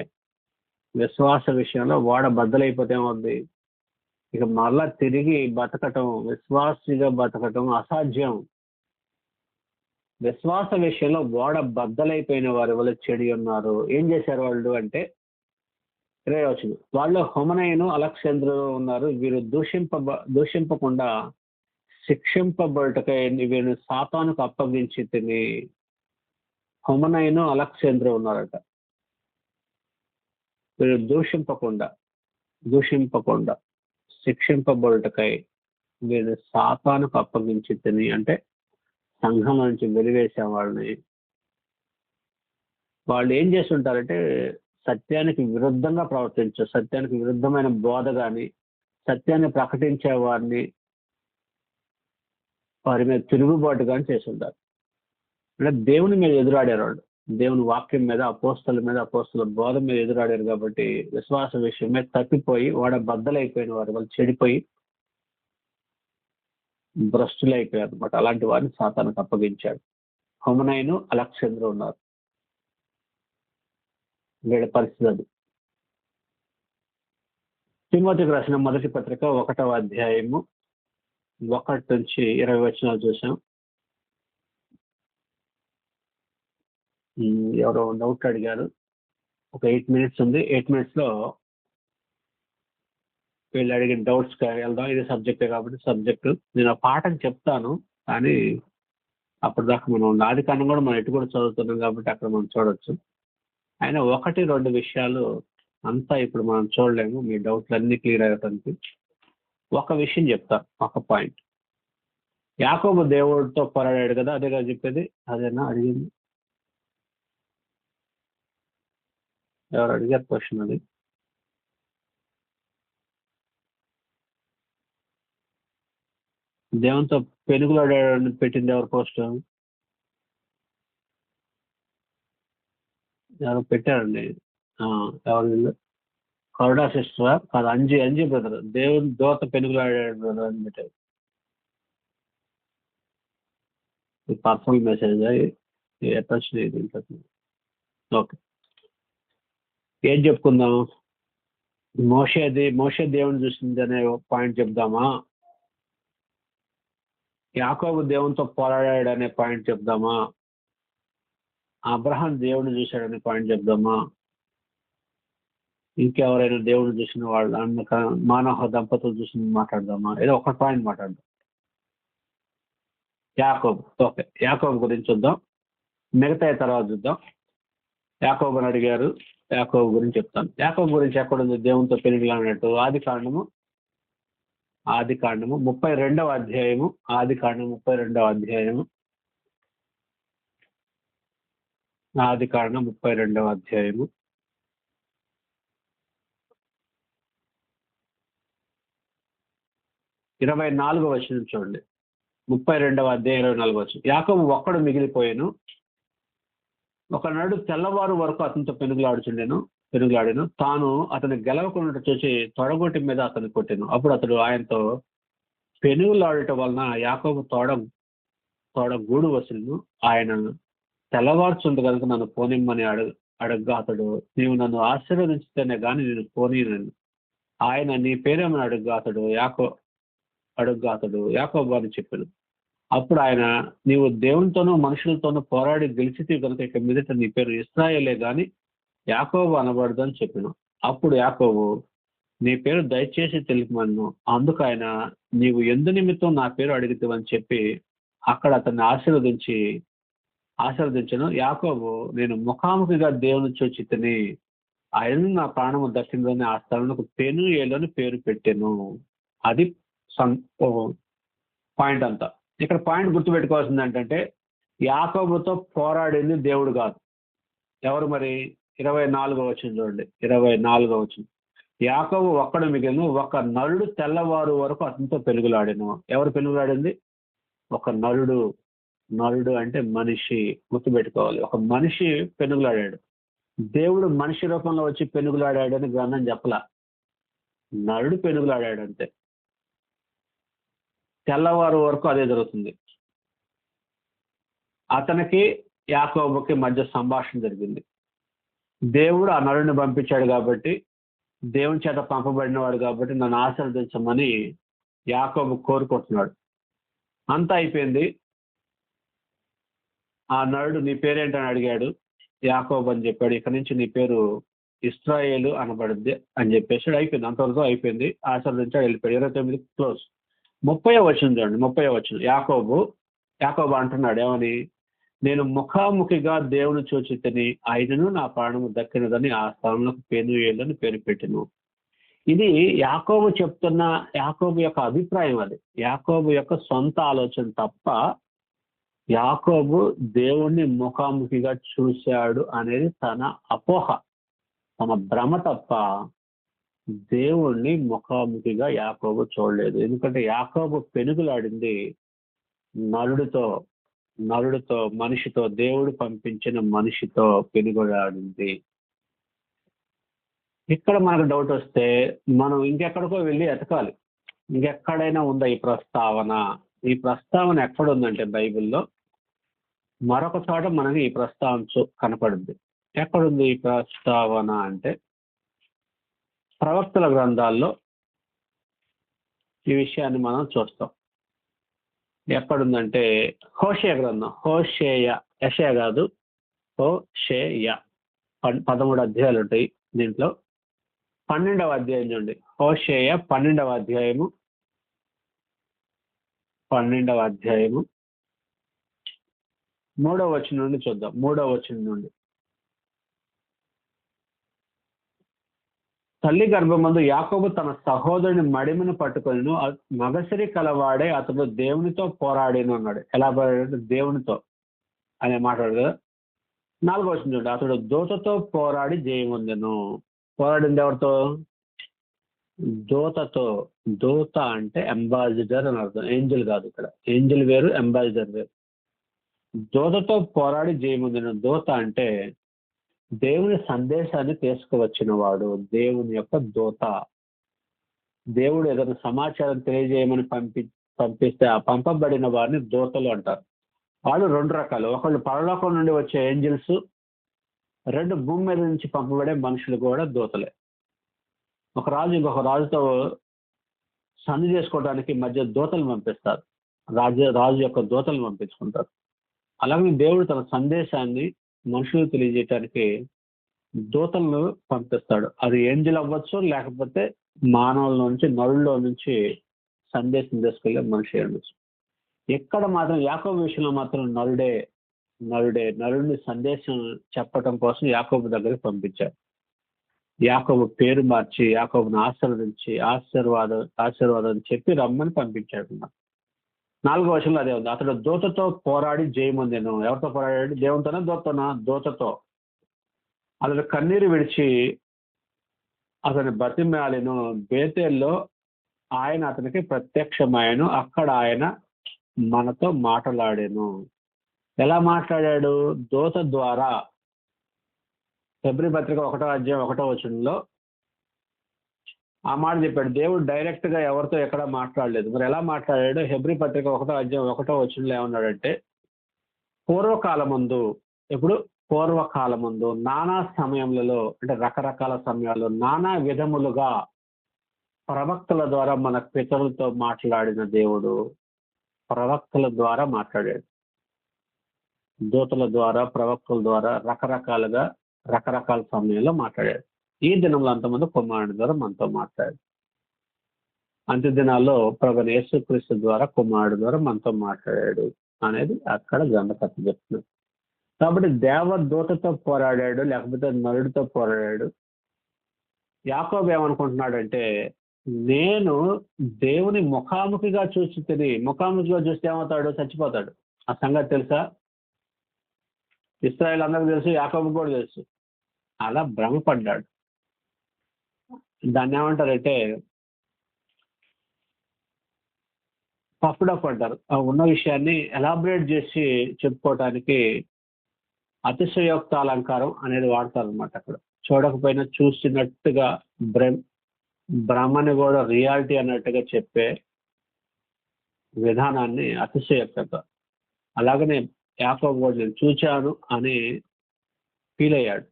విశ్వాస విషయంలో ఓడ బద్దలైపోతే ఏమవుద్ది? ఇక మళ్ళా తిరిగి బతకటం, విశ్వాసిగా బతకటం అసాధ్యం. విశ్వాస విషయంలో ఓడ బద్దలైపోయిన వారి వల్ల చెడి ఉన్నారు. ఏం చేశారు వాళ్ళు అంటే 20వ వచనం, వాళ్ళు హుమనయును అలెగ్జాంద్రులు ఉన్నారు. వీరు దూషింపకుండా శిక్షింపబడుటకై వీరిని సాతానుకు అప్పగించి తిని. హుమనయును అలెగ్జాంద్రు ఉన్నారట. వీరు దూషింపకుండా శిక్షింపబడుటకై వీరిని సాతానుకు అప్పగించి తిని అంటే సంఘం నుంచి వెలివేసే వాళ్ళని. వాళ్ళు ఏం చేస్తుంటారంటే సత్యానికి విరుద్ధంగా సత్యానికి విరుద్ధమైన బోధ కానీ, సత్యాన్ని ప్రకటించే వారిని వారి మీద తిరుగుబాటు కానీ చేస్తుంటారు. అంటే దేవుని మీద ఎదురాడారు వాళ్ళు. దేవుని వాక్యం మీద, అపోస్తల బోధ మీద ఎదురాడారు కాబట్టి విశ్వాస విషయమే తప్పిపోయి వాడ బద్దలైపోయిన వారు, వాళ్ళు చెడిపోయి భ్రష్టులైపోయారు అనమాట. అలాంటి వారిని సాతానుకు అప్పగించాడు. హుమనయును అలెగ్జాంద్రు ఉన్నారు. వీళ్ళ పరిస్థితి అది. తిమోతికి రాసిన మొదటి పత్రిక 1వ అధ్యాయము 1 నుంచి 20 వచనాలు చూసాం. ఎవరో డౌట్ అడిగారు. ఒక 8 minutes ఉంది. 8 minutes లో వీళ్ళు అడిగిన డౌట్స్ వెళ్దాం. ఇది సబ్జెక్టే కాబట్టి సబ్జెక్టు నేను ఆ పాఠం చెప్తాను, కానీ అప్పటిదాకా మనం ఆదికాండం కూడా మనం ఎటు కూడా చదువుతున్నాం కాబట్టి అక్కడ మనం చూడొచ్చు. అయినా 1-2 విషయాలు అంతా ఇప్పుడు మనం చూడలేము. మీ డౌట్లు అన్ని క్లియర్ అయ్యటానికి ఒక విషయం చెప్తా, ఒక పాయింట్. యాకోబు దేవుడితో పోరాడాడు కదా, అదే కదా చెప్పేది? అదేనా అడిగింది? ఎవరు అడిగారు క్వశ్చన్? అది దేవునితో పెనుగులాడాడని పెట్టింది ఎవరు పోస్ట్? ఎవరు పెట్టారండి? ఎవరు వీళ్ళు? కరుడా సిస్టరా? కాదు, అంజీ బ్రదర్. దేవుని దోత పెనుగులాడాడు బ్రదర్ అని పెట్టారు. పర్సనల్ మెసేజ్ ఎట్లా వచ్చినాయి దీంట్లో? ఓకే, ఏం చెప్పుకుందాం? మోషే దేవుని చూసింది అనే పాయింట్ చెప్దామా? యాకోబు దేవునితో పోరాడాడు అనే పాయింట్ చెప్దామా? అబ్రహాం దేవుని చూశాడనే పాయింట్ చెప్దామా? ఇంకెవరైనా దేవుని చూసిన వాళ్ళు మానవ దంపతులు చూసి మాట్లాడదామా? ఏదో ఒక పాయింట్ మాట్లాడదాం. యాకోబు. ఓకే, యాకోబు గురించి చూద్దాం, మిగతా తర్వాత చూద్దాం. యాకోబుని అడిగారు, యాకోబు గురించి చెప్తాను. యాకోబు గురించి ఎక్కడుంది దేవునితో పెనుగులాడినట్టు? ఆదికాండము 32వ అధ్యాయము. ఆదికాండం 32వ అధ్యాయము. ఆదికాండం 32వ అధ్యాయము 24వ వచనం చూడండి. 32:24 యాకోబు ఒక్కడు మిగిలిపోయాను, ఒకనాడు తెల్లవారు వరకు అతనితో పెనుగులాడాను, తాను అతని గెలవకుండా చూసి తొడగొట్టి మీద అతన్ని కొట్టాను. అప్పుడు అతడు ఆయనతో పెనుగులాడటం వలన యాకోబు తోడ గూడు వసూలును. ఆయన తెల్లవారుచుంది కనుక నన్ను పోనిమ్మని అడగ్గా అతడు, నీవు నన్ను ఆశీర్వదించితేనే గాని నేను పోనీనను. ఆయన నీ పేరేమని అడుగ్గా అతడు యాకోబు అని చెప్పాను. అప్పుడు ఆయన, నీవు దేవునితోనూ మనుషులతోనూ పోరాడి గెలిచితివి కనుక ఇక మీదట నీ పేరు ఇశ్రాయేలే గాని యాకోబు అనబడదు అని చెప్పాను. అప్పుడు యాకోబు, నీ పేరు దయచేసి తెలుపమను. అందుకు ఆయన, నీవు ఎందు నిమిత్తం నా పేరు అడిగితివని చెప్పి అక్కడ అతన్ని ఆశీర్వదించను. యాకోబు, నేను ముఖాముఖిగా దేవుని చూచి తిని ఆయన నా ప్రాణము దక్కిందని ఆ స్థలంలో పెనూయేలు అని పేరు పెట్టాను. అది పాయింట్ అంతా. ఇక్కడ పాయింట్ గుర్తుపెట్టుకోవాల్సింది ఏంటంటే, యాకోబుతో పోరాడింది దేవుడు కాదు. ఎవరు మరి? 24వ వచనం చూడండి. 24వ వచనం, యాకోబు ఒక్కడు మిగిలిన ఒక నరుడు తెల్లవారు వరకు అతనితో పెనుగులాడాను. ఎవరు పెనుగులాడింది? ఒక నరుడు అంటే మనిషి. గుర్తుపెట్టుకోవాలి, ఒక మనిషి పెనుగులాడాడు. దేవుడు మనిషి రూపంలో వచ్చి పెనుగులాడాడని గ్రంథం చెప్పలా. నరుడు పెనుగులాడాడు అంతే. తెల్లవారు వరకు అదే జరుగుతుంది. అతనికి యాకోబుకి మధ్య సంభాషణ జరిగింది. దేవుడు ఆ నరుడిని పంపించాడు కాబట్టి, దేవుని చేత పంపబడినవాడు కాబట్టి నన్ను ఆశీర్వదించమని యాకోబు కోరుకుంటున్నాడు. అంతా అయిపోయింది. ఆ నరుడు నీ పేరేంటని అడిగాడు. యాకోబు అని చెప్పాడు. ఇక్కడి నుంచి నీ పేరు ఇశ్రాయేలు అనబడుద్ది అని చెప్పేసి అయిపోయింది. అంతవరకు అయిపోయింది. ఆశీర్వదించాడు, వెళ్ళిపోయాడు. 29 క్లోజ్. 30వ వచనం చూడండి. 30వ వచనం, యాకోబు అంటున్నాడు ఏమని? నేను ముఖాముఖిగా దేవుని చూచి తిని ఆయనను నా ప్రాణము దక్కినదని ఆ స్థలంలో పెనూయేలు అని పేరు పెట్టెను. ఇది యాకోబు యాకోబు యొక్క అభిప్రాయం. అది యాకోబు యొక్క సొంత ఆలోచన తప్ప యాకోబు దేవుణ్ణి ముఖాముఖిగా చూశాడు అనేది తన అపోహ, తన భ్రమ తప్ప దేవుణ్ణి ముఖాముఖిగా యాకోబు చూడలేదు. ఎందుకంటే యాకోబు పెనుగులాడింది నరుడితో, మనిషితో, దేవుడు పంపించిన మనిషితో పెనుగులాడింది. ఇక్కడ మనకు డౌట్ వస్తే మనం ఇంకెక్కడికో వెళ్ళి ఎతకాలి. ఇంకెక్కడైనా ఉందా ఈ ప్రస్తావన? ఈ ప్రస్తావన ఎక్కడ ఉందంటే బైబిల్లో మరొక చోట మనకి ఈ ప్రస్తావన కనపడుద్ది. ఎక్కడుంది ఈ ప్రస్తావన అంటే ప్రవక్తల గ్రంథాల్లో ఈ విషయాన్ని మనం చూస్తాం. ఎక్కడుందంటే హోషేయ గ్రంథం. యెషయా కాదు, హోషేయ. 13 అధ్యాయాలు ఉంటాయి దీంట్లో. 12వ అధ్యాయం చూడండి. హోషేయ 12వ అధ్యాయము 3వ వచనం నుండి చూద్దాం. 3వ వచనం నుండి, తల్లి గర్భమందు యాకోబు తన సహోదరుని మడిమను పట్టుకొనిను, మగసిరి కలవాడే అతడు దేవునితో పోరాడిను అన్నాడు. ఎలా పోరాడాడు? దేవునితో అనే మాట్లాడు కదా. 4వ వచనం చూడండి, అతడు దూతతో పోరాడి జయమొందెను. పోరాడింది ఎవరితో? దూతతో. దూత అంటే అంబాసిడర్ అని అర్థం. ఏంజల్ కాదు. ఇక్కడ ఏంజల్ వేరు, అంబాసిడర్ వేరు. దూతతో పోరాడి జయమొందెను. దూత అంటే దేవుని సందేశాన్ని తీసుకువచ్చిన వాడు, దేవుని యొక్క దూత. దేవుడు ఏదైనా సమాచారం తెలియజేయమని పంపిస్తే ఆ పంపబడిన వారిని దూతలు అంటారు. వాళ్ళు 2 రకాలు. ఒకళ్ళు పరలోకం నుండి వచ్చే ఏంజల్స్, 2 భూమి మీద నుంచి పంపబడే మనుషులు కూడా దూతలే. ఒక రాజు ఇంకొక రాజుతో సంధి చేసుకోవడానికి మధ్య దూతలు పంపిస్తారు. రాజు యొక్క దూతలు పంపించుకుంటారు. అలాగే దేవుడు తన సందేశాన్ని మనుషులు తెలియజేయటానికి దూతలను పంపిస్తాడు. అది ఏంజల్ అవ్వచ్చు, లేకపోతే మానవుల నుంచి, నరుల్లో నుంచి సందేశం తీసుకెళ్లే మనిషి ఉండొచ్చు. ఎక్కడ మాత్రం యాకోబు విషయంలో మాత్రం నరుడిని సందేశం చెప్పటం కోసం యాకోబు దగ్గరికి పంపించారు. యాకోబు పేరు మార్చి యాకోబుని ఆశీర్వదించి ఆశీర్వాదం చెప్పి రమ్మని పంపించాడు. 4వ వచనంలో అదే ఉంది. అతడు దూతతో పోరాడి జయమొందెను. ఎవరితో పోరాడాడు? దేవునితోనా దూతనా? దూతతో. అతడు కన్నీరు విడిచి అతని బతిమాలెను. బేతేల్లో ఆయన అతనికి ప్రత్యక్షమాయను. అక్కడ ఆయన మనతో మాట్లాడాను. ఎలా మాట్లాడాడు? దూత ద్వారా. హెబ్రీ పత్రిక 1:1 ఆ మాట చెప్పాడు. దేవుడు డైరెక్ట్ గా ఎవరితో ఎక్కడ మాట్లాడలేదు. మరి ఎలా మాట్లాడాడు? హెబ్రీ పత్రిక 1:1 ఏమన్నాడంటే, పూర్వకాలమందు, ఎప్పుడు? పూర్వకాలమందు నానా సమయములలో, అంటే రకరకాల సమయాల్లో నానా విధములుగా ప్రవక్తల ద్వారా మన పితరులతో మాట్లాడిన దేవుడు ప్రవక్తల ద్వారా మాట్లాడాడు. దూతల ద్వారా, ప్రవక్తల ద్వారా రకరకాలుగా రకరకాల సమయంలో మాట్లాడాడు. ఈ దినంలో అంతమంది కుమారుడి ద్వారా మనతో మాట్లాడాడు. అంత్య దినాల్లో ప్రభువైన యేసుక్రీస్తు ద్వారా, కుమారుడు ద్వారా మనతో మాట్లాడాడు అనేది అక్కడ గ్రంథకర్త చెప్తున్నాడు. కాబట్టి దేవదూతతో పోరాడాడు, లేకపోతే నరుడితో పోరాడాడు. యాకోబు ఏమనుకుంటున్నాడంటే, నేను దేవుని ముఖాముఖిగా చూసి ముఖాముఖిగా చూస్తే ఏమవుతాడు? చచ్చిపోతాడు. ఆ సంగతి తెలుసా? ఇశ్రాయేల్ అందరికీ తెలుసు, యాకోబు కూడా తెలుసు. అలా భ్రమపడ్డాడు. దాన్ని ఏమంటారంటే పఫ్డ్ అప్ అంటారు. ఆ ఉన్న విషయాన్ని ఎలాబరేట్ చేసి చెప్పుకోవటానికి అతిశయోక్త అలంకారం అనేది వాడతారు అనమాట. అక్కడ చూడకపోయినా చూసినట్టుగా బ్రహ్మని కూడా రియాలిటీ అన్నట్టుగా చెప్పే విధానాన్ని అతిశయోక్తత. అలాగనే యాకోబు కూడా నేను చూచాను అని ఫీల్ అయ్యాడు.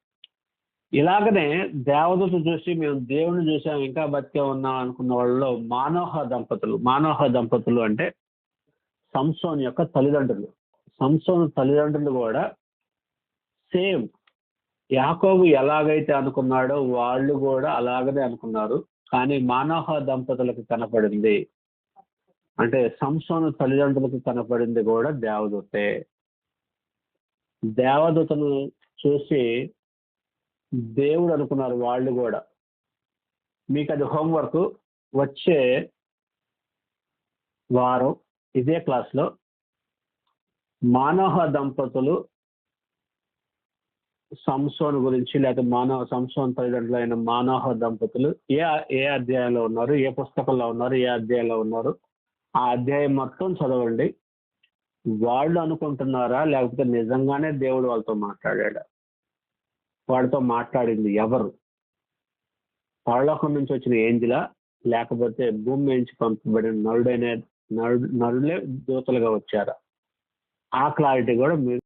ఇలాగనే దేవదూత చూసి మేము దేవుని చూసాం, ఇంకా బతికే ఉన్నాం అనుకున్న వాళ్ళలో మానోహ దంపతులు అంటే సంసోన్ యొక్క తల్లిదండ్రులు. సంసోన్ తల్లిదండ్రులు కూడా సేమ్ యాకోబు ఎలాగైతే అనుకున్నాడో వాళ్ళు కూడా అలాగనే అనుకున్నారు. కానీ మానోహ దంపతులకు కనపడింది, అంటే సంసోను తల్లిదండ్రులకు కనపడింది కూడా దేవదూతే. దేవదూతను చూసి దేవుడు అనుకున్నారు వాళ్ళు కూడా. మీకు అది హోంవర్క్. వచ్చే వారం ఇదే క్లాస్లో మానోహ దంపతులు సంసోను గురించి, లేకపోతే సంసోన్ తల్లిదండ్రులు అయిన మానోహ దంపతులు ఏ అధ్యాయంలో ఉన్నారు, ఏ పుస్తకంలో ఉన్నారు, ఏ అధ్యాయంలో ఉన్నారు, ఆ అధ్యాయం మొత్తం చదవండి. వాళ్ళు అనుకుంటున్నారా, లేకపోతే నిజంగానే దేవుడు వాళ్ళతో మాట్లాడా? వాడితో మాట్లాడింది ఎవరు? పరలోకం నుంచి వచ్చిన ఏంజిలా, లేకపోతే భూమి నుంచి పంపబడిన నరులే దూతలుగా వచ్చారా? ఆ క్లారిటీ కూడా మీరు